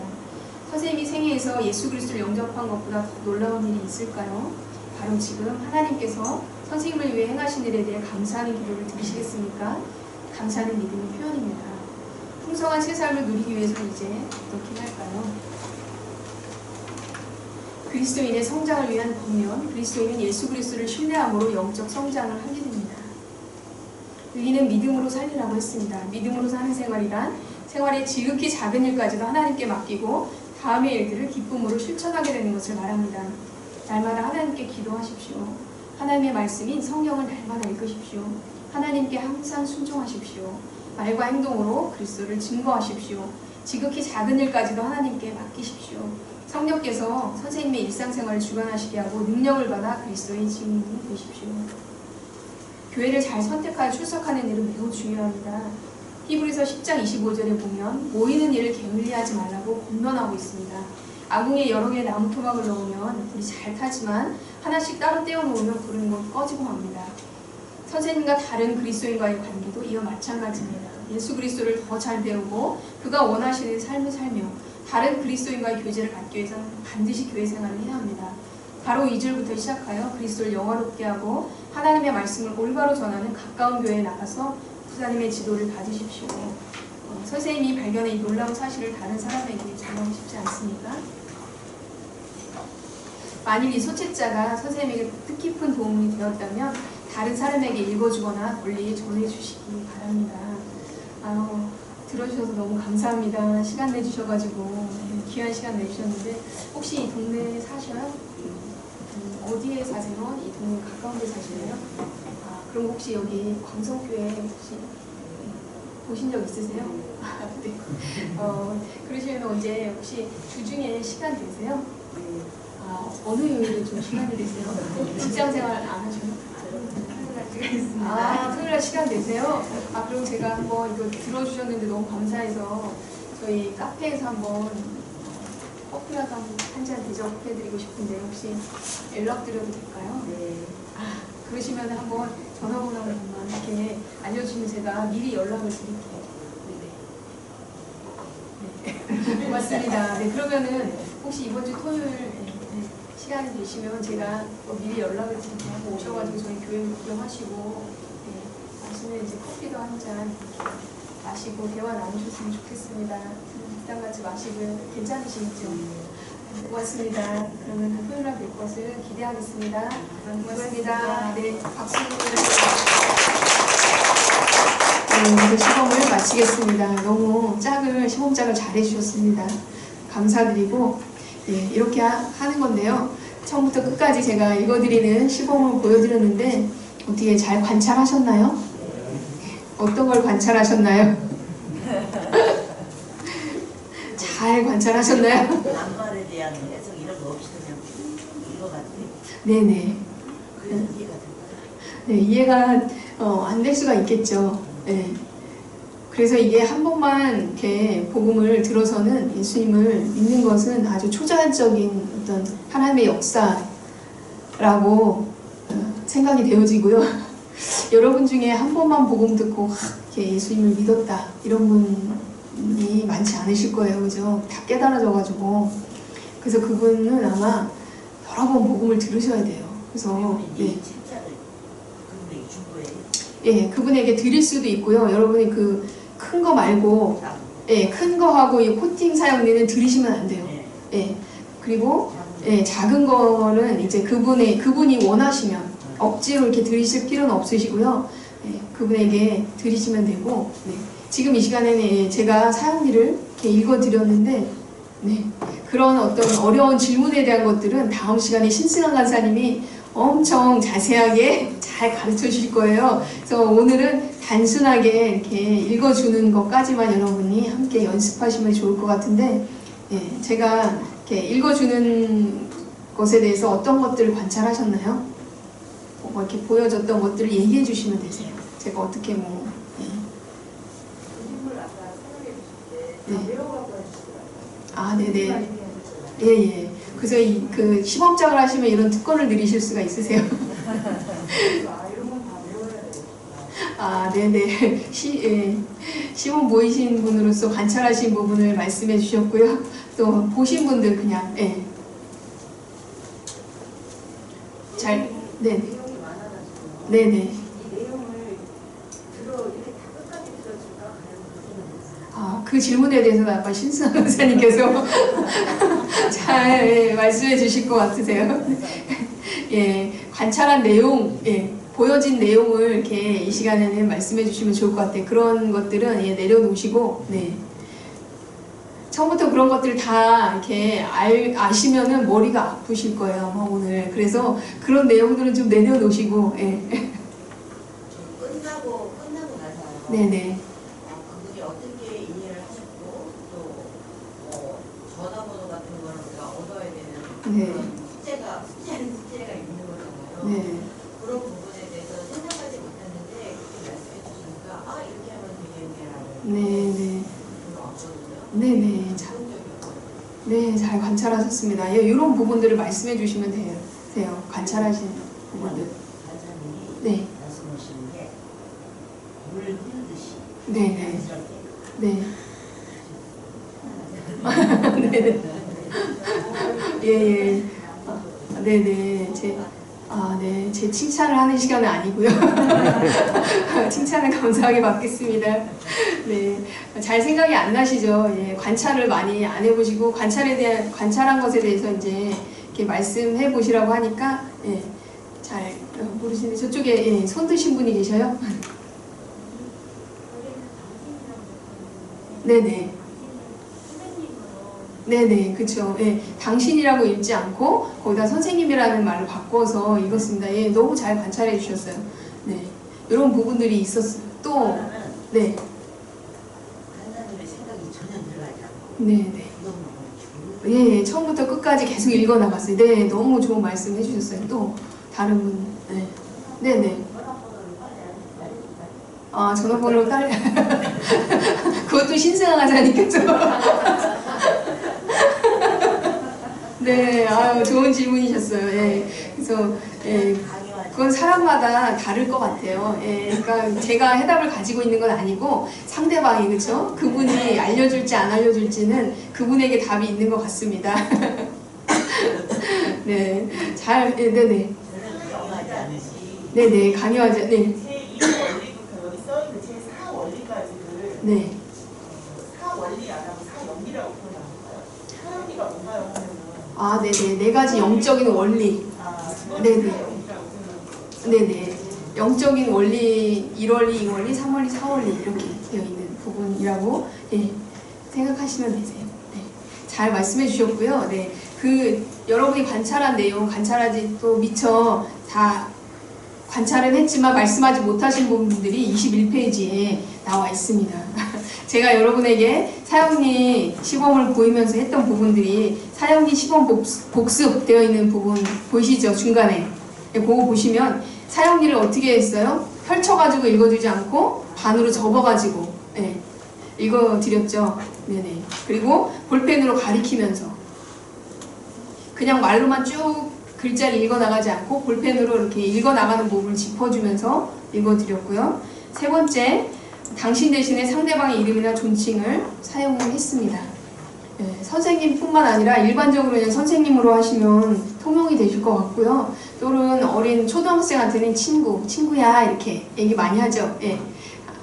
선생님이 생애에서 예수 그리스도를 영접한 것보다 더 놀라운 일이 있을까요? 바로 지금 하나님께서 선생님을 위해 행하신 일에 대해 감사하는 기도를 드리시겠습니까? 감사하는 믿음의 표현입니다. 풍성한 새 삶을 누리기 위해서는 이제 어떻게 할까요? 그리스도인의 성장을 위한 권면, 그리스도인은 예수 그리스도를 신뢰함으로 영적 성장을 하게 됩니다. 의인은 믿음으로 살리라고 했습니다. 믿음으로 사는 생활이란 생활의 지극히 작은 일까지도 하나님께 맡기고 다음의 일들을 기쁨으로 실천하게 되는 것을 말합니다. 날마다 하나님께 기도하십시오. 하나님의 말씀인 성경을 날마다 읽으십시오. 하나님께 항상 순종하십시오. 말과 행동으로 그리스도를 증거하십시오. 지극히 작은 일까지도 하나님께 맡기십시오. 성령께서 선생님의 일상생활을 주관하시게 하고 능력을 받아 그리스도의 증인이 되십시오. 교회를 잘 선택하여 출석하는 일은 매우 중요합니다. 히브리서 10장 25절에 보면 모이는 일을 게을리하지 말라고 권면하고 있습니다. 아궁이에 여러 개의 나무 토막을 넣으면 불이 잘 타지만 하나씩 따로 떼어놓으면 불은 곧 꺼지고 맙니다. 선생님과 다른 그리스도인과의 관계도 이와 마찬가지입니다. 예수 그리스도를 더 잘 배우고 그가 원하시는 삶을 살며 다른 그리스도인과의 교제를 갖기 위해서는 반드시 교회 생활을 해야 합니다. 바로 2절부터 시작하여 그리스도를 영화롭게 하고 하나님의 말씀을 올바로 전하는 가까운 교회에 나가서 부사님의 지도를 받으십시오. 선생님이 발견한 이 놀라운 사실을 다른 사람에게 전하고 싶지 않습니까? 만일 이 소책자가 선생님에게 뜻깊은 도움이 되었다면 다른 사람에게 읽어주거나 널리 전해주시기 바랍니다. 들어주셔서 너무 감사합니다. 시간 내주셔가지고 귀한 시간 내주셨는데 혹시 이 동네에 사셔요? 어디에 사세요? 이 동네 가까운 데 사시나요? 그럼 혹시 여기 광성교회 혹시 보신 적 있으세요? 네. 그러시면 언제 혹시 주중에 시간 되세요? 어느 요일에 좀 시간이 되세요? 직장 생활 안 하셔요? 토요일날 시간 되세요? 그럼 제가 한번 이거 들어주셨는데 너무 감사해서 저희 카페에서 한번 커피라도 한 잔 대접해드리고 싶은데 혹시 연락드려도 될까요? 네. 그러시면 한번 전화번호 한 번만 이렇게 알려주시면 제가 미리 연락을 드릴게요. 네. 고맙습니다. 네, 그러면은 혹시 이번 주 토요일 시간이 되시면 제가 미리 연락을 드리고 오셔가지고 저희 교회 구경하시고 마시면 이제 커피도 한 잔 마시고 대화 나누셨으면 좋겠습니다. 부담 갖지 마시고요. 괜찮으시죠? 네, 고맙습니다. 그러면 토요일 날 뵐 것을 기대하겠습니다. 고맙습니다. 네, 박수. 네, 시범을 마치겠습니다. 너무 시범짝을 잘 해주셨습니다. 감사드리고, 예, 이렇게 하는 건데요. 처음부터 끝까지 제가 읽어드리는 시범을 보여드렸는데, 어떻게 잘 관찰하셨나요? 어떤 걸 관찰하셨나요? 잘 관찰하셨나요? 낱말에 대한 해석 이런 거 없이 그냥 읽어봤더니 네네. 그래서 이해가 됐어요. 네, 이해가 안 될 수가 있겠죠. 네. 그래서 이게 한 번만 이렇게 복음을 들어서는 예수님을 믿는 것은 아주 초자연적인 어떤 하나님의 역사라고 생각이 되어지고요. 여러분 중에 한 번만 복음 듣고 이렇게 예수님을 믿었다 이런 분이 많지 않으실 거예요, 그죠? 다 깨달아져가지고. 그래서 그분은 아마 여러 번 복음을 들으셔야 돼요. 그래서 이 책자를 그분에게 준 거예요. 예, 그분에게 드릴 수도 있고요. 여러분이 그 큰 거 말고, 예, 큰 거하고 이 코팅 사용료는 들이시면 안 돼요. 네. 예, 그리고 예, 작은 거는 이제 그분이 원하시면 억지로 이렇게 드리실 필요는 없으시고요. 예, 그분에게 드리시면 되고, 네. 지금 이 시간에는 예, 제가 사용기를 이렇게 읽어드렸는데, 네. 그런 어떤 어려운 질문에 대한 것들은 다음 시간에 신승환 간사님이 엄청 자세하게 잘 가르쳐 주실 거예요. 그래서 오늘은 단순하게 이렇게 읽어주는 것까지만 여러분이 함께 연습하시면 좋을 것 같은데, 예, 제가 이렇게 읽어주는 것에 대해서 어떤 것들을 관찰하셨나요? 뭐 이렇게 보여줬던 것들을 얘기해 주시면 되세요. 제가 어떻게 뭐, 예. 그림을 아까 설명해 주실 때 네. 외워갖고 해주시더라고요. 아, 네네. 예, 예. 그래서 그 시범장을 하시면 이런 특권을 누리실 수가 있으세요. 이런 건 다 외워야 되겠구나. 아, 네네. 시범 보이신 분으로서 관찰하신 부분을 말씀해 주셨고요. 또 보신 분들 그냥, 예. 네. 내용이 많아가지고 네네. 이 내용을 이렇게 다 끝까지 들어줄까 과연 그렇게 아, 그 질문에 대해서는 아까 신승환 선생님께서 잘 예, 말씀해 주실 것 같으세요. 예, 관찰한 내용, 예, 보여진 내용을 이렇게 이 시간에는 말씀해 주시면 좋을 것 같아요. 그런 것들은 예, 내려놓으시고, 네. 처음부터 그런 것들 다 이렇게 아시면은 머리가 아프실 거예요, 아마 오늘. 그래서 그런 내용들은 좀 내려놓으시고, 예. 끝나고 나서 네네. 그분이 어떻게 이해를 하셨고 또 전화번호 같은 거는 우리가 얻어야 되는 네. 그런 숙제가 있는 거잖아요. 네. 그런 부분에 대해서 생각하지 못했는데 그렇게 말씀해 주시니까 이렇게 하면 되겠네라는 네네. 그런 없거든요. 네네. 자동적이었어요. 네, 잘 관찰하셨습니다. 예, 이런 부분들을 말씀해 주시면 돼요. 관찰하신 부분들. 간사님이 네. 말씀하시는 게 물 흐르듯이 네네. 자연스럽게 네. 네네. 예, 예. 네네. 제 칭찬을 하는 시간은 아니고요. 칭찬을 감사하게 받겠습니다. 네. 잘 생각이 안 나시죠? 예. 관찰을 많이 안 해보시고, 관찰한 것에 대해서 이제 이렇게 말씀해 보시라고 하니까, 예. 잘 모르시는데, 저쪽에, 예. 손 드신 분이 계셔요? 네네. 네네, 그쵸. 예, 당신이라고 읽지 않고 거기다 선생님이라는 말을 바꿔서 읽었습니다. 예, 너무 잘 관찰해 주셨어요. 네, 이런 부분들이 있었어요. 또, 네, 간사님의 생각이 전혀 들어가지 않고 네네. 예, 처음부터 끝까지 계속 읽어 나갔어요. 네, 너무 좋은 말씀 해주셨어요. 또 다른 분, 네, 네네. 아, 전화번호 딸. 그것도 신생아가자니까죠. 네, 아유, 좋은 질문이셨어요. 예. 그래서, 예, 그건 사람마다 다를 것 같아요. 예, 그러니까 제가 해답을 가지고 있는 건 아니고 상대방이, 그렇죠? 그분이 알려줄지 안 알려줄지는 그분에게 답이 있는 것 같습니다. 네, 잘, 네, 네네. 강요하지 않으시. 네네, 강요하지, 네. 제2 원리부터 여기 써있는 제4 원리까지를 네. 4원리 안 하고 4영리라고 표현합니까요? 4영리가 뭔가요? 하면은 아, 네네. 네 가지 영적인 원리. 네네. 4영리라고 생각합니다. 네네. 영적인 원리, 1원리, 2원리, 3원리, 4원리 이렇게 되어 있는 부분이라고 예, 생각하시면 되세요. 네. 잘 말씀해 주셨고요. 네. 그 여러분이 관찰한 내용, 관찰하지 또 미처 다 관찰은 했지만 말씀하지 못하신 부분들이 21페이지에 나와 있습니다. 제가 여러분에게 사형리 시범을 보이면서 했던 부분들이 사형리 시범 복습되어 있는 부분 보이시죠? 중간에. 네, 그거 보시면 사형리를 어떻게 했어요? 펼쳐가지고 읽어주지 않고 반으로 접어가지고 네, 읽어드렸죠. 네네. 그리고 볼펜으로 가리키면서 그냥 말로만 쭉 글자를 읽어나가지 않고 볼펜으로 이렇게 읽어나가는 부분을 짚어주면서 읽어드렸고요. 세 번째, 당신 대신에 상대방의 이름이나 존칭을 사용을 했습니다. 네, 선생님뿐만 아니라 일반적으로 그냥 선생님으로 하시면 통용이 되실 것 같고요. 또는 어린 초등학생한테는 친구야 이렇게 얘기 많이 하죠. 예.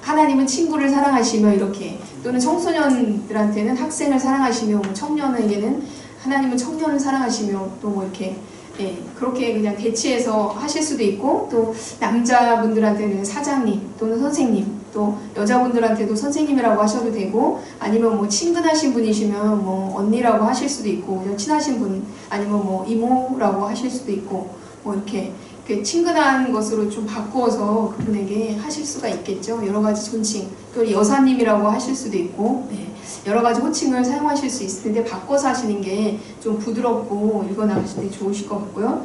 하나님은 친구를 사랑하시며 이렇게, 또는 청소년들한테는 학생을 사랑하시며, 뭐 청년에게는 하나님은 청년을 사랑하시며, 또 뭐 이렇게 예, 그렇게 그냥 대치해서 하실 수도 있고, 또 남자분들한테는 사장님 또는 선생님, 또 여자분들한테도 선생님이라고 하셔도 되고, 아니면 뭐 친근하신 분이시면 뭐 언니라고 하실 수도 있고, 친하신 분 아니면 뭐 이모라고 하실 수도 있고, 뭐 이렇게 친근한 것으로 좀 바꾸어서 그분에게 하실 수가 있겠죠. 여러 가지 존칭, 또 여사님이라고 하실 수도 있고, 네, 여러 가지 호칭을 사용하실 수 있을 텐데 바꿔서 하시는 게 좀 부드럽고 읽어나가실 때 좋으실 것 같고요.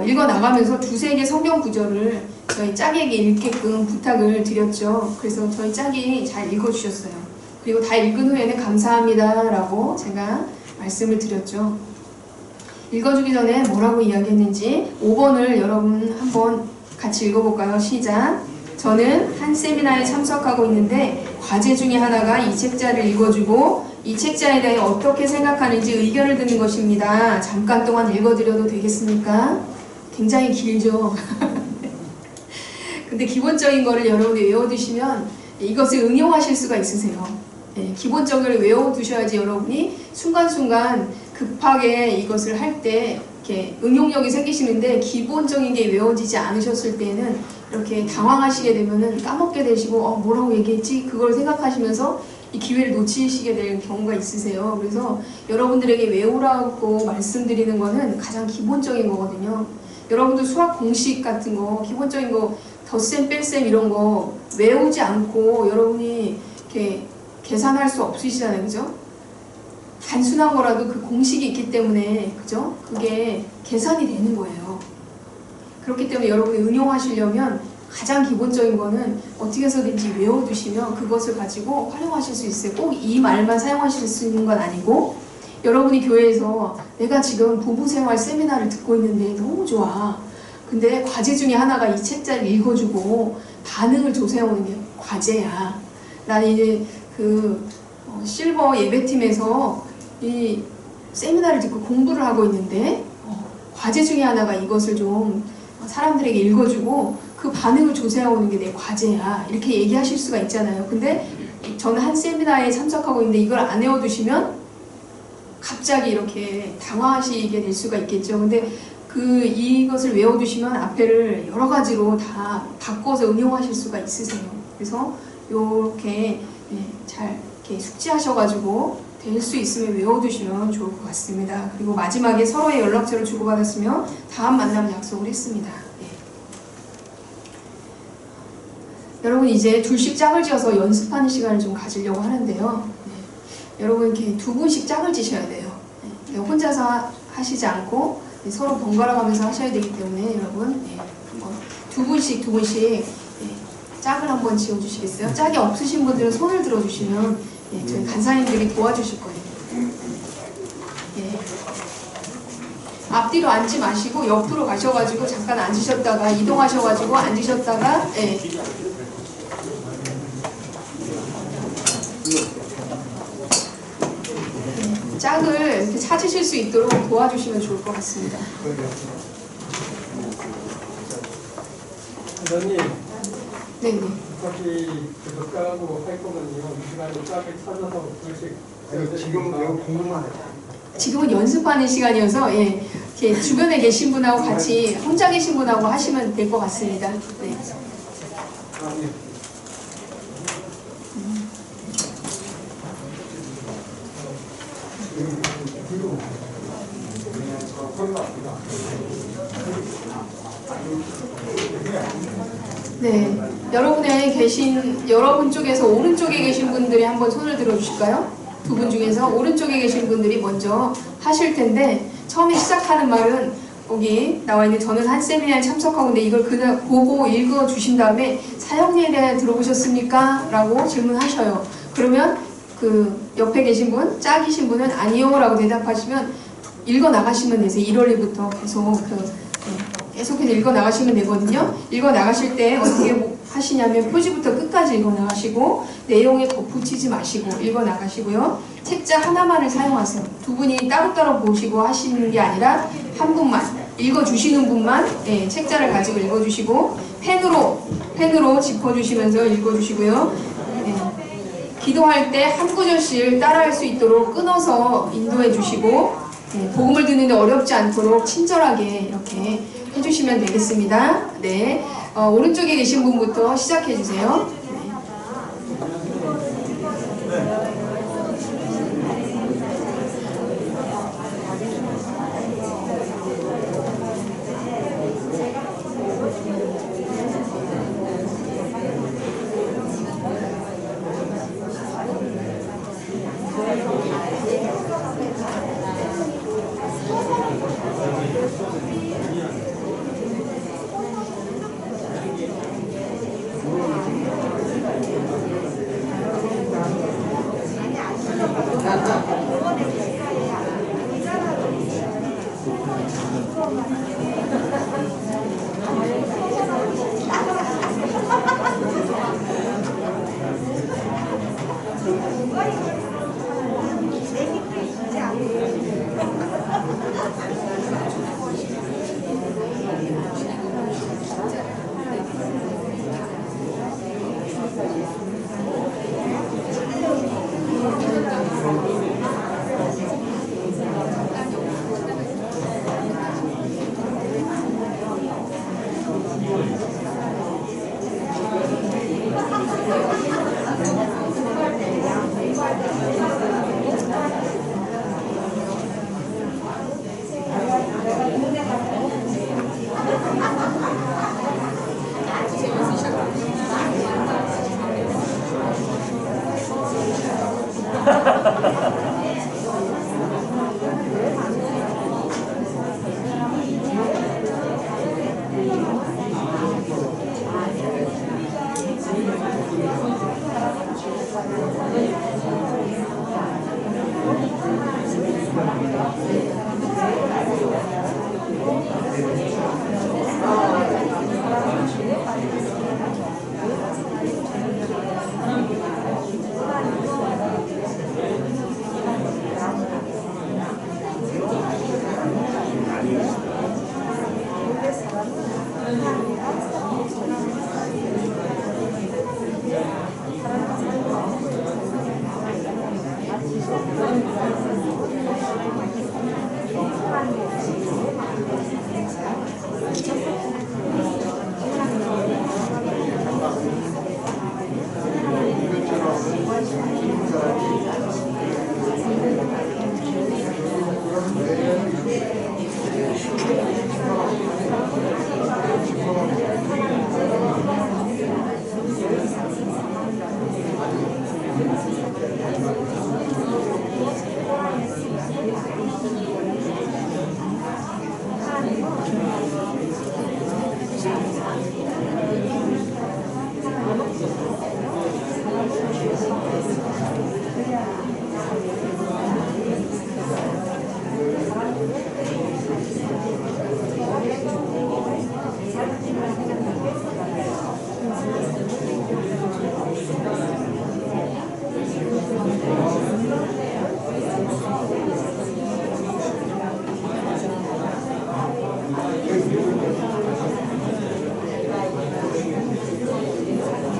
읽어나가면서 두세 개 성경 구절을 저희 짝에게 읽게끔 부탁을 드렸죠. 그래서 저희 짝이 잘 읽어주셨어요. 그리고 다 읽은 후에는 감사합니다 라고 제가 말씀을 드렸죠. 읽어주기 전에 뭐라고 이야기했는지 5번을 여러분 한번 같이 읽어볼까요? 시작! 저는 한 세미나에 참석하고 있는데 과제 중에 하나가 이 책자를 읽어주고 이 책자에 대해 어떻게 생각하는지 의견을 듣는 것입니다. 잠깐 동안 읽어드려도 되겠습니까? 굉장히 길죠? 근데 기본적인 거를 여러분이 외워두시면 이것을 응용하실 수가 있으세요. 네, 기본적으로 외워두셔야지 여러분이 순간순간 급하게 이것을 할 때 이렇게 응용력이 생기시는데, 기본적인 게 외워지지 않으셨을 때는 이렇게 당황하시게 되면은 까먹게 되시고 뭐라고 얘기했지? 그걸 생각하시면서 이 기회를 놓치시게 될 경우가 있으세요. 그래서 여러분들에게 외우라고 말씀드리는 거는 가장 기본적인 거거든요. 여러분들 수학 공식 같은 거, 기본적인 거, 덧셈, 뺄셈 이런 거 외우지 않고 여러분이 이렇게 계산할 수 없으시잖아요. 그죠? 단순한 거라도 그 공식이 있기 때문에, 그죠? 그게 계산이 되는 거예요. 그렇기 때문에 여러분이 응용하시려면 가장 기본적인 거는 어떻게 해서든지 외워두시면 그것을 가지고 활용하실 수 있어요. 꼭 이 말만 사용하실 수 있는 건 아니고, 여러분이 교회에서 내가 지금 부부생활 세미나를 듣고 있는데 너무 좋아. 근데 과제 중에 하나가 이 책자를 읽어주고 반응을 조사해오는 게 과제야. 나는 이제 실버 예배팀에서 이 세미나를 듣고 공부를 하고 있는데 과제 중에 하나가 이것을 좀 사람들에게 읽어주고 그 반응을 조사해오는 게 내 과제야. 이렇게 얘기하실 수가 있잖아요. 근데 저는 한 세미나에 참석하고 있는데 이걸 안 외워두시면 갑자기 이렇게 당황하시게 될 수가 있겠죠. 근데 이것을 외워두시면 앞에를 여러 가지로 다 바꿔서 응용하실 수가 있으세요. 그래서 이렇게 잘 이렇게 숙지하셔가지고 될 수 있으면 외워두시면 좋을 것 같습니다. 그리고 마지막에 서로의 연락처를 주고받았으며 다음 만남을 약속을 했습니다. 여러분 이제 둘씩 짝을 지어서 연습하는 시간을 좀 가지려고 하는데요. 여러분 이렇게 두 분씩 짝을 지셔야 돼요. 혼자서 하시지 않고 서로 번갈아 가면서 하셔야 되기 때문에 여러분 한번 두 분씩 짝을 한번 지어주시겠어요? 짝이 없으신 분들은 손을 들어주시면 저희 간사님들이 도와주실 거예요. 앞뒤로 앉지 마시고 옆으로 가셔가지고 잠깐 앉으셨다가 이동하셔가지고 앉으셨다가 예. 짝을 이렇게 찾으실 수 있도록 도와주시면 좋을 것 같습니다. 선생님, 네네. 혹시 그거 짜고 할 거면요, 이 시간에 짝을 찾아서 그렇게 지금 이거 공부만 해. 지금은 연습하는 시간이어서 예, 이렇게 주변에 계신 분하고 같이 혼자 계신 분하고 하시면 될 것 같습니다. 네. 네, 여러분 쪽에서 오른쪽에 계신 분들이 한번 손을 들어주실까요? 두 분 중에서 오른쪽에 계신 분들이 먼저 하실 텐데 처음에 시작하는 말은 여기 나와 있는 저는 한 세미나에 참석하고 있는데 이걸 그냥 보고 읽어 주신 다음에 사형리에 대해 들어보셨습니까? 라고 질문하셔요. 그러면 그 옆에 계신 분, 짝이신 분은 아니요 라고 대답하시면 읽어 나가시면 되세요. 1월 1일부터 계속해서 읽어 나가시면 되거든요. 읽어 나가실 때 어떻게 하시냐면 표지부터 끝까지 읽어 나가시고 내용에 덧붙이지 마시고 읽어 나가시고요. 책자 하나만을 사용하세요. 두 분이 따로따로 보시고 하시는 게 아니라 한 분만 읽어주시는 분만 책자를 가지고 읽어주시고 펜으로 짚어주시면서 읽어주시고요. 기도할 때 한 구절씩 따라할 수 있도록 끊어서 인도해 주시고 복음을 듣는데 어렵지 않도록 친절하게 이렇게 해주시면 되겠습니다. 네, 오른쪽에 계신 분부터 시작해 주세요.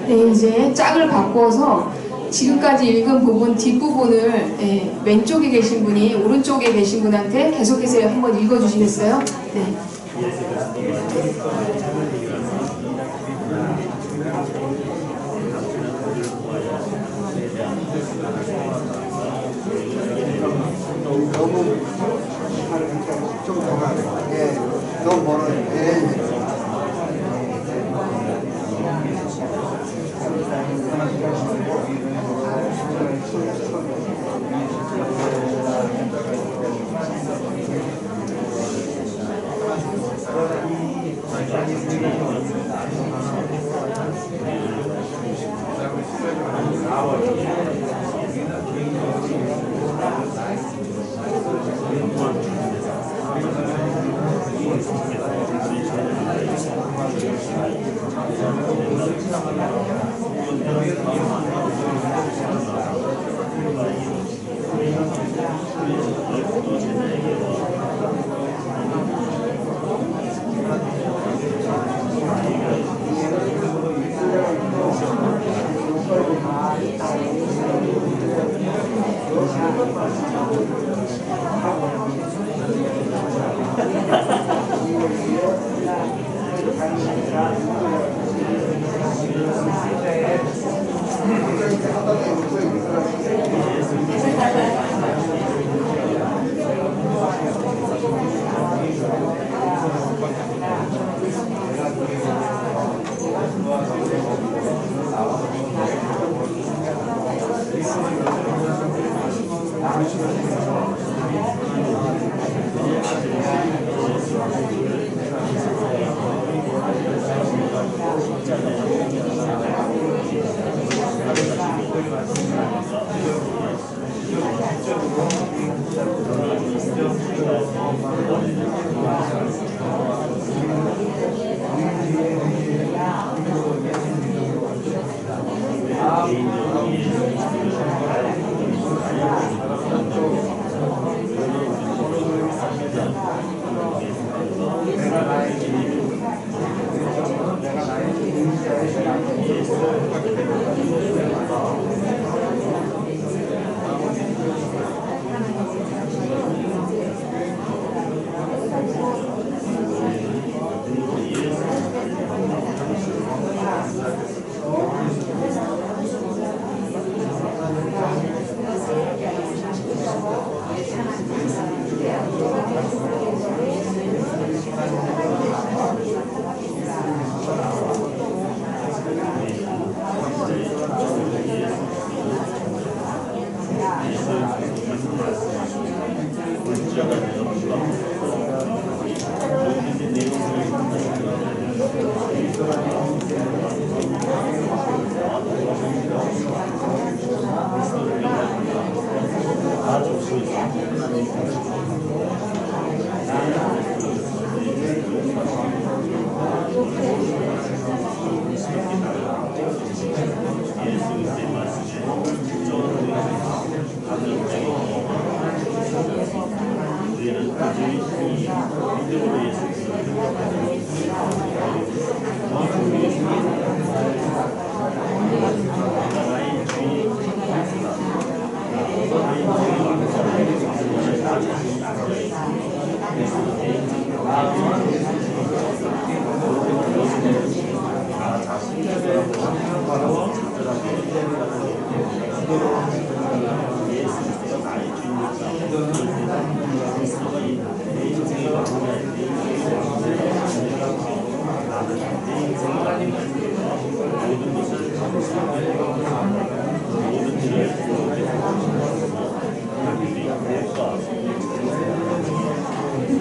네, 이제 짝을 바꾸어서 지금까지 읽은 부분 뒷부분을 왼쪽에 계신 분이 오른쪽에 계신 분한테 계속해서 한번 읽어주시겠어요? 네. 너무 멀어요.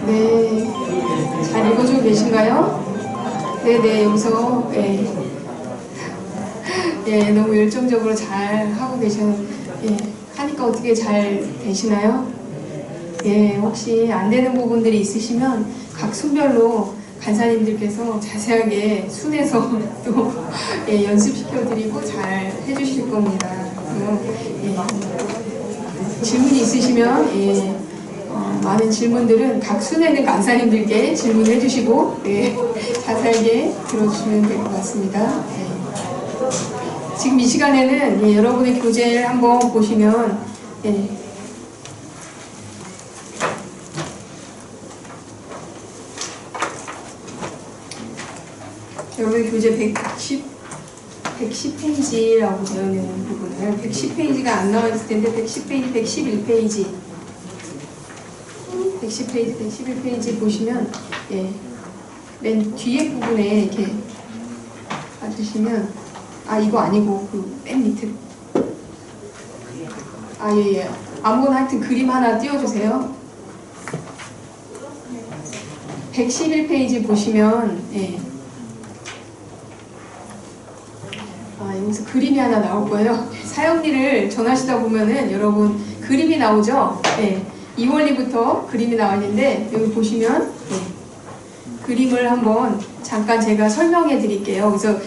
네, 잘 읽어주고 계신가요? 네네, 여기서 너무 열정적으로 잘 하고 하니까 어떻게 잘 되시나요? 혹시 안 되는 부분들이 있으시면 각 순별로 간사님들께서 자세하게 순해서 또 연습시켜드리고 잘 해주실 겁니다. 질문이 있으시면 많은 질문들은 각 순에 있는 간사님들께 질문해 주시고 자세하게 들어주시면 될 것 같습니다. 지금 이 시간에는 예, 여러분의 교재를 한번 보시면 예, 여러분의 교재 110페이지라고 되어 있는 부분을 110페이지가 안 나와 있을 텐데 110페이지, 111페이지 110페이지, 111페이지 보시면 예, 맨 뒤에 부분에 이렇게 봐주시면 이거 아니고 그 맨 밑에 예. 아무거나 하여튼 그림 하나 띄워주세요. 111페이지 보시면 예. 여기서 그림이 하나 나올 거예요. 사형리를 전하시다 보면은 여러분 그림이 나오죠? 예. 이원리부터 그림이 나와 있는데 여기 보시면 예. 그림을 한번 잠깐 제가 설명해 드릴게요. 그래서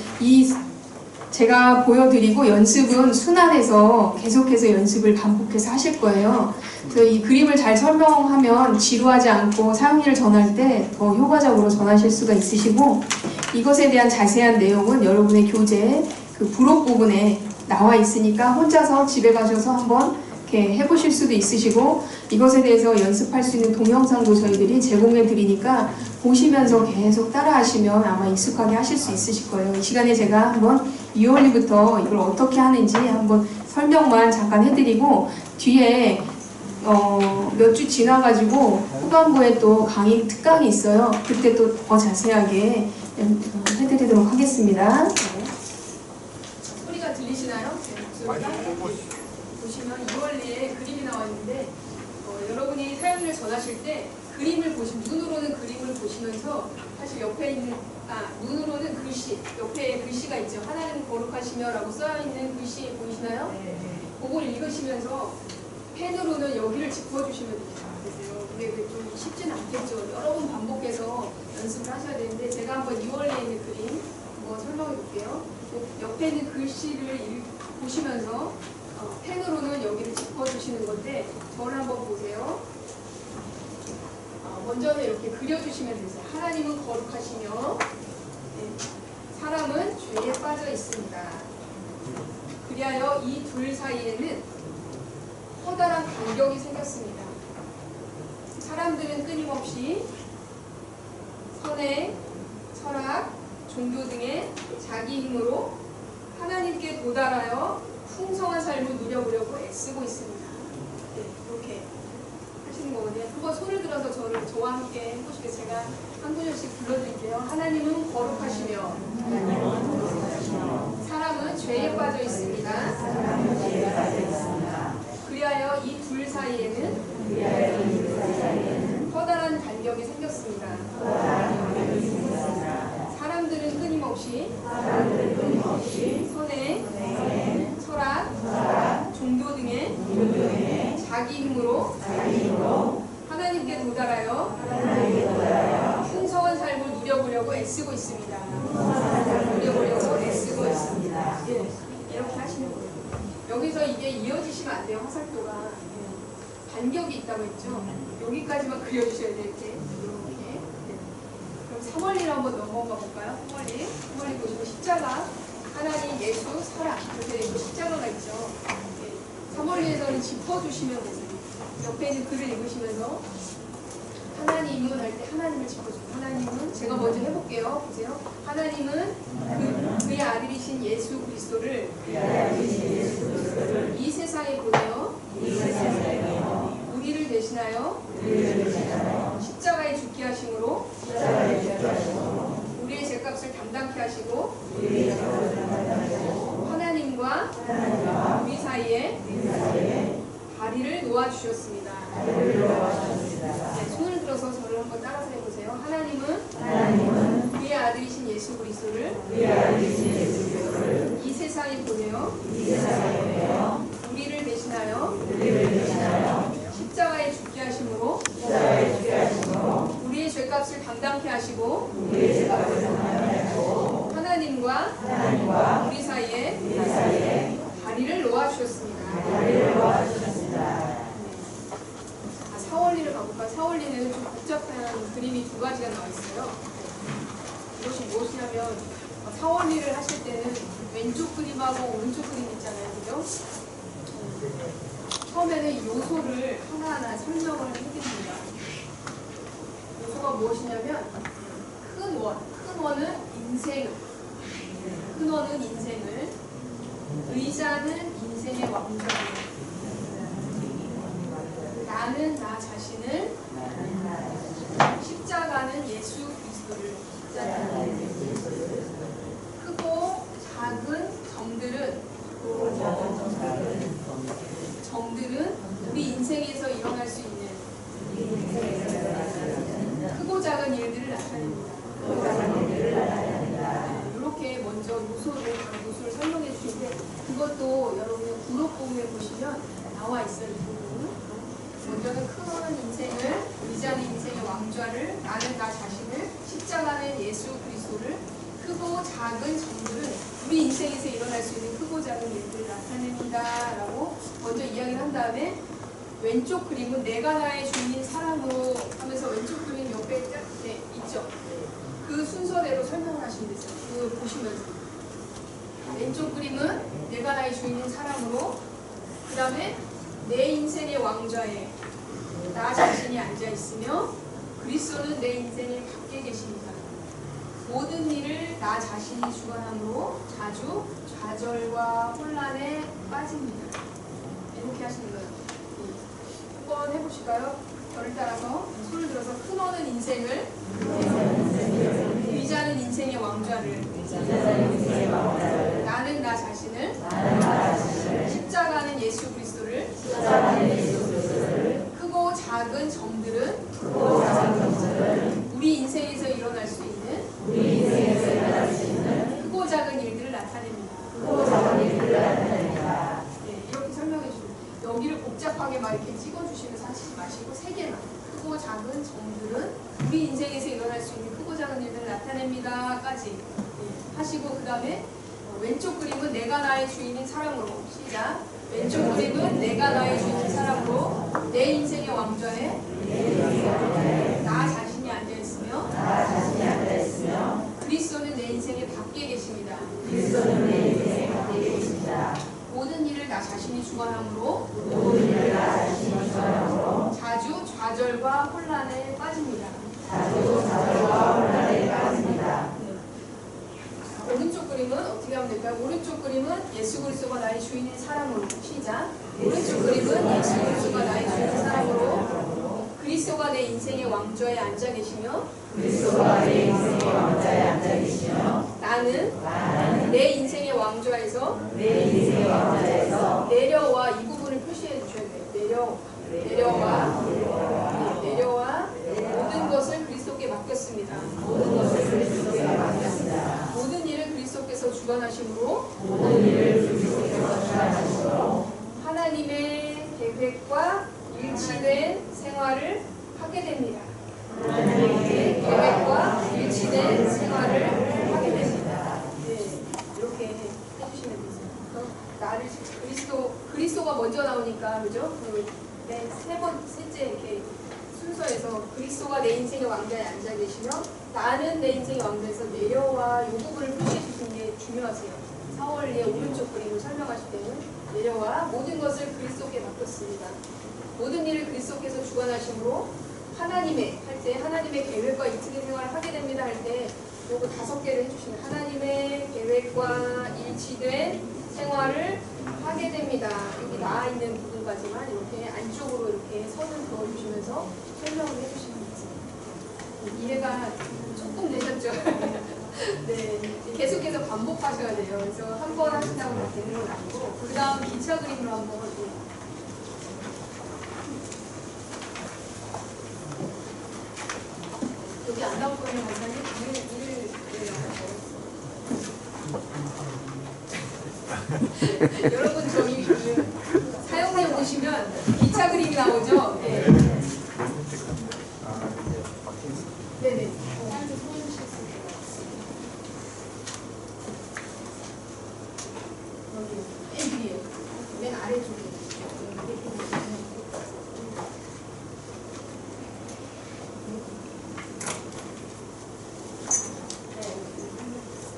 제가 보여드리고 연습은 순환해서 계속해서 연습을 반복해서 하실 거예요. 그래서 이 그림을 잘 설명하면 지루하지 않고 사형리를 전할 때 더 효과적으로 전하실 수가 있으시고 이것에 대한 자세한 내용은 여러분의 교재 그 부록 부분에 나와 있으니까 혼자서 집에 가셔서 한번 이렇게 해보실 수도 있으시고 이것에 대해서 연습할 수 있는 동영상도 저희들이 제공해 드리니까 보시면서 계속 따라 하시면 아마 익숙하게 하실 수 있으실 거예요. 이 시간에 제가 한번 이원리부터 이걸 어떻게 하는지 한번 설명만 잠깐 해드리고 뒤에 몇 주 지나가지고 후반부에 또 강의 특강이 있어요. 그때 또 더 자세하게 해드리도록 하겠습니다. 소리가 들리시나요? 소리가? 보시면 이원리에 그림이 나와 있는데 여러분이 사연을 전하실 때 그림을 눈으로는 그림을 보시면서 사실 옆에 있는 눈으로는 글씨, 옆에 글씨가 있죠. 하나님 거룩하시며 라고 써있는 글씨 보이시나요? 그걸 읽으시면서 펜으로는 여기를 짚어주시면 됩니다. 근데 좀 쉽진 않겠죠. 여러 번 반복해서 연습을 하셔야 되는데 제가 한번 이원리에 있는 그림 한번 설명해 볼게요. 옆에 있는 글씨를 보시면서 펜으로는 여기를 짚어주시는 건데 저를 한번 보세요. 먼저는 이렇게 그려주시면 되세요. 하나님은 거룩하시며 사람은 죄에 빠져 있습니다. 그리하여 이 둘 사이에는 커다란 간격이 생겼습니다. 사람들은 끊임없이 선행, 철학, 종교 등의 자기 힘으로 하나님께 도달하여 풍성한 삶을 누려보려고 애쓰고 있습니다. 이렇게 하시는 거거든요. 한번 손을 들어서 저와 함께 해보시게 제가 한 구절씩 불러드릴게요. 하나님은 거룩하시며 사람은 죄에 빠져 있습니다. 그리하여 이 둘 사이에는 커다란 간격이 생겼습니다. 사람들은 끊임없이 선행, 철학, 종교 등의 자기 힘으로 하나님께 도달하여 풍성한 삶을 누려보려고 애쓰고 있습니다. 이렇게 하시는 거예요. 여기서 이게 이어지시면 안 돼요. 화살표가 간격이 있다고 했죠. 여기까지만 그려주셔야 돼요. 이렇게. 그럼 3월리를 한번 넘어가 볼까요? 3월리 보시면 십자가, 하나님, 예수, 사랑 이렇게 되고 십자가가 있죠. 3월리에서는 짚어주시면 되세요. 옆에 있는 글을 읽으시면서 하나님은 할 때 하나님을 짚어주고 하나님은 제가 먼저 해볼게요. 보세요. 하나님은 그의 아들이신 예수 그리스도를 이 세상에 보내어 우리를 대신하여 십자가에 죽게 하심으로 우리의 죄값을 담당케 하시고 하나님과 우리 사이에 다리를 놓아주셨습니다. 손을 들어서 저를 한번 따라서 해보세요. 하나님은 그의 아들이신 예수 그리스도를 이 세상에 보내어 우리를 대신하여 십자가에 죽게 하심으로 우리의 죄값을 담당케 하시고 하나님과 우리 사이에 다리를 놓아주셨습니다. 4월리를 가볼까요? 4월리는 좀 복잡한 그림이 두 가지가 나와 있어요. 이것이 무엇이냐면 사원리를 하실 때는 왼쪽 그림하고 오른쪽 그림 있잖아요. 그죠? 처음에는 요소를 하나하나 설명을 해드립니다. 요소가 무엇이냐면 큰 원은 인생을, 의자는 인생의 왕좌를, 나는 나 자신을, 십자가는 예수 그리스도를, 크고 작은 정들은 우리 인생에서 일어날 수 있는 크고 작은 일들을 나타냅니다. 이렇게 먼저 요소를 설명해 주시는데, 그것도 여러분 구록본에 보시면 나와 있어요. 먼저는 큰 인생을, 의자는 인생의 왕좌를, 나는 나 자신을, 십자가는 예수 그리스도를, 크고 작은 정들은 우리 인생에서 일어날 수 있는 크고 작은 일들을 나타냅니다 라고 먼저 이야기를 한 다음에, 왼쪽 그림은 내가 나의 주인인 사람으로 하면서 왼쪽 그림 옆에 있죠. 그 순서대로 설명을 하시면 되죠. 그거 보시면서 왼쪽 그림은 내가 나의 주인인 사람으로, 그 다음에 내 인생의 왕좌에 나 자신이 앉아있으며 그리스도는 내 인생의 밖에 계십니다. 모든 일을 나 자신이 주관함으로 자주 좌절과 혼란에 빠집니다. 이렇게 하시는 거예요. 한번 해보실까요? 저를 따라서 손을 들어서 큰 원은 인생을, 의자는 인생의 왕좌를, 나는 나 자신을, 십자가는 예수 그리스도를, 크고 작은 점들은 우리 인생에서 일어날 수 있는 크고 작은 일들을 나타냅니다. 네, 이렇게 설명해 주세요. 여기를 복잡하게 막 이렇게 찍어주시면서 하시지 마시고, 세 개만. 크고 작은 점들은 우리 인생에서 일어날 수 있는 크고 작은 일들을 나타냅니다까지 하시고, 그 다음에 왼쪽 그림은 내가 나의 주인인 사람으로, 시작. 왼쪽 그림은 내가 나의 주인인 사람으로 내 인생의 왕좌에 나 자신이 앉아있으며 그리스도는 내 인생의 밖에 계십니다. 모든 일을 나 자신이 주관함으로 자주 좌절과 혼란에 빠집니다. 오른쪽 그림은 어떻게 하면 될까요? 오른쪽 그림은 예수 그리스도가 나의 주인인 사람으로, 시작. 오른쪽 그림은 예수 그리스도가 나의 주인인 사람으로 그리스도가 내 인생의 왕좌에 앉아 계시며 나는 내 인생의 왕좌에서 내려와, 이 부분을 표시해 주셔야 돼요. 내려와 모든 것을 그리스도께 맡겼습니다. 모든 일을 그리스도께서 주관하심으로 하나님의 계획과 일치된 생활을 하게 됩니다. 계획과 일치된 생활을 하게 됩니다. 네, 이렇게 해주시면 되세요. 나를 그리스도가 먼저 나오니까, 그죠? 셋째 이렇게 순서에서 그리스도가 내 인생의 왕좌에 앉아 계시며 나는 내 인생의 왕좌에서 내려와, 이 부분을 표시해 주시는 게 중요하세요. 4월에 오른쪽 그림을 설명하실 때는 내려와 모든 것을 그리스도께 맡겼습니다. 모든 일을 그리스도께서 주관하심으로 하나님의 할 때 하나님의 계획과 일치된 생활을 하게 됩니다 할 때 요거 5개를 해주시면 하나님의 계획과 일치된 생활을 하게 됩니다. 여기 나와 있는 부분까지만 이렇게 안쪽으로 이렇게 선을 그어주시면서 설명을 해주시면 됩니다. 이해가 조금 되셨죠? 네, 계속해서 반복하셔야 돼요. 그래서 한 번 하신다고 다 되는 건 아니고, 그 다음 기차 그림으로 한번 여기 안 나올 거예요. 간단히 여러분 저기 사용해 보시면 기차 그림이 나오죠. 네. 네네. 여기 맨 위에, 맨 아래쪽에.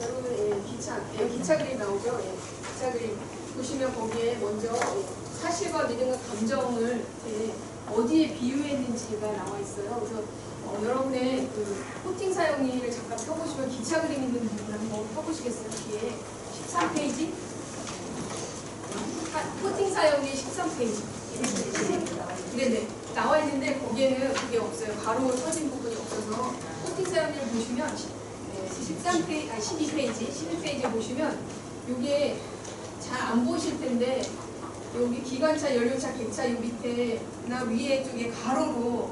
여러분 예, 기차 그림 나오죠. 예, 기차 그림 보시면 거기에 먼저 사실과 믿음과 감정을 어디에 비유했는지가 나와 있어요. 그래서 여러분의 그 코팅 사용일을 잠깐 펴보시면 기차 그림 있는 부분 한번 펴보시겠어요? 뒤에 13페이지? 코팅 사용일 13페이지. 네네. 나와 있는데 거기에는 그게 없어요. 가로 쳐진 부분이 없어서 코팅 사용일을 보시면 12페이지 보시면 이게 잘 안 보이실 텐데 여기 기관차, 연료차, 객차 요 밑에나 위에 쪽에 가로로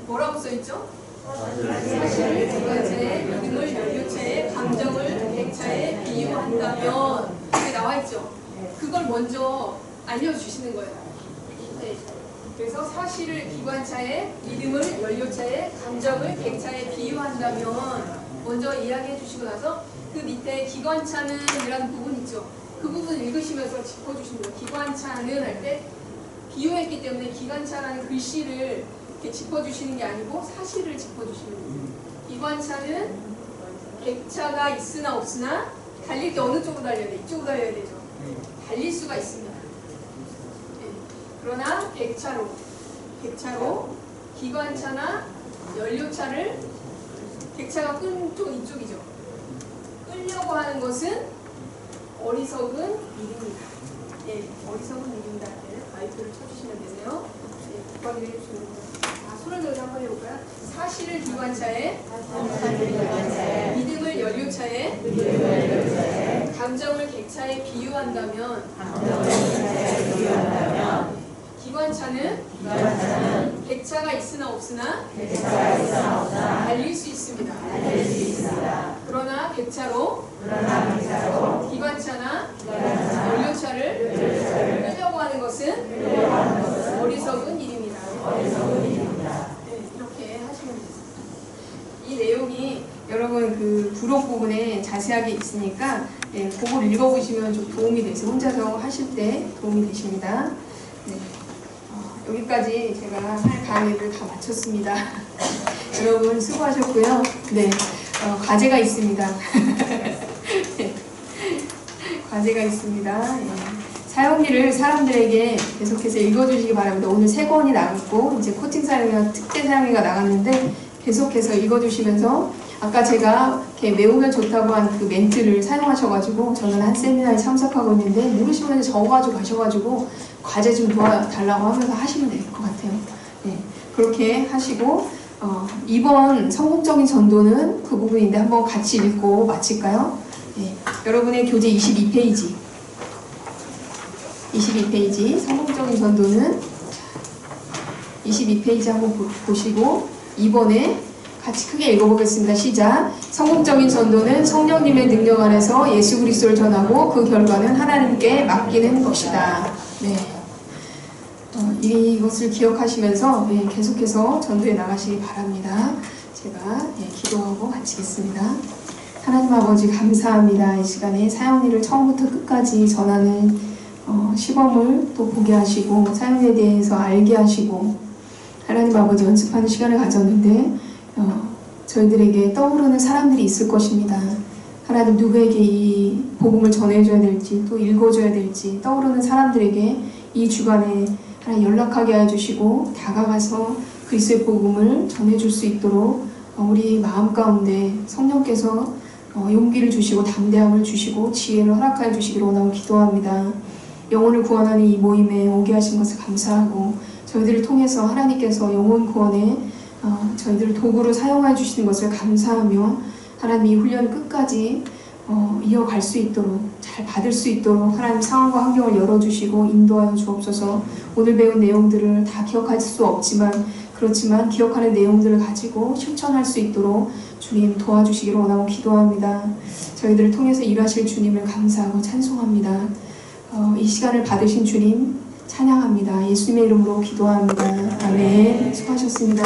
뭐라고 써있죠? 사실 기관차의 믿음을 연료차의 감정을 객차에 비유한다면 이게 나와있죠? 그걸 먼저 알려주시는 거예요. 네. 그래서 사실을 기관차의 믿음을 연료차의 감정을 객차에 비유한다면 먼저 이야기해 주시고 나서 그 밑에 기관차는 이라는 부분 있죠? 그 부분 읽으시면서 짚어주시는 거예요. 기관차는 할 때 비유했기 때문에 기관차라는 글씨를 이렇게 짚어주시는 게 아니고 사실을 짚어주시는 거예요. 기관차는 객차가 있으나 없으나 달릴 때 어느 쪽으로 달려야 돼? 이쪽으로 달려야 되죠. 달릴 수가 있습니다. 네. 그러나 객차로 기관차나 연료차를 객차가 끈 쪽은 이쪽이죠. 끌려고 하는 것은 어리석은 일입니다. 예, 어리석은 일입니다. 네, 마이크를 쳐주시면 되세요. 네, 국방을 해주시면 됩니다. 손을 들어서 한번 해볼까요? 사실을 기관차에, 믿음을 연료차에, 감정을 객차에 비유한다면, 기관차는 객차가 있으나 없으나 달릴 수 있습니다. 그러나 객차로 기관차나 연료차를 끌려고 하는 것은 어리석은 일입니다. 네, 이렇게 하시면 되겠습니다. 이 내용이 여러분 그 부록 부분에 자세하게 있으니까 그걸 읽어보시면 좀 도움이 돼서 혼자서 하실 때 도움이 되십니다. 네. 여기까지 제가 할 강의를 다 마쳤습니다. 여러분 수고하셨고요. 네, 과제가 있습니다. 네, 과제가 있습니다. 네. 사용리를 사람들에게 계속해서 읽어주시기 바랍니다. 오늘 3권이 나갔고 이제 코팅 사용리와 특대 사용리가 나갔는데 계속해서 읽어주시면서 아까 제가 이렇게 외우면 좋다고 한 그 멘트를 사용하셔가지고 저는 한 세미나에 참석하고 있는데 모르시면 적어가지고 가셔가지고 과제 좀 도와달라고 하면서 하시면 될 것 같아요. 네, 그렇게 하시고 이번 성공적인 전도는 그 부분인데 한번 같이 읽고 마칠까요? 네, 여러분의 교재 22페이지 성공적인 전도는 22페이지 한번 보시고 이번에 같이 크게 읽어보겠습니다. 시작. 성공적인 전도는 성령님의 능력 안에서 예수 그리스도를 전하고 그 결과는 하나님께 맡기는 것이다. 네. 이것을 기억하시면서 계속해서 전도에 나가시기 바랍니다. 제가 기도하고 마치겠습니다. 하나님 아버지 감사합니다. 이 시간에 사용리를 처음부터 끝까지 전하는 시범을 또 보게 하시고 사용에 대해서 알게 하시고 하나님 아버지 연습하는 시간을 가졌는데 저희들에게 떠오르는 사람들이 있을 것입니다. 하나님 누구에게 이 복음을 전해줘야 될지 또 읽어줘야 될지 떠오르는 사람들에게 이 주간에 하나님 연락하게 해주시고 다가가서 그리스도의 복음을 전해줄 수 있도록 우리 마음 가운데 성령께서 용기를 주시고 담대함을 주시고 지혜를 허락하여 주시기를 원하고 기도합니다. 영혼을 구원하는 이 모임에 오게 하신 것을 감사하고 저희들을 통해서 하나님께서 영혼 구원에 저희들을 도구로 사용해 주시는 것을 감사하며 하나님 이 훈련을 끝까지 이어갈 수 있도록 잘 받을 수 있도록 하나님 상황과 환경을 열어주시고 인도하여 주옵소서. 오늘 배운 내용들을 다 기억할 수 없지만 그렇지만 기억하는 내용들을 가지고 실천할 수 있도록 주님 도와주시기를 원하고 기도합니다. 저희들을 통해서 일하실 주님을 감사하고 찬송합니다. 이 시간을 받으신 주님 찬양합니다. 예수님의 이름으로 기도합니다. 아멘. 수고하셨습니다.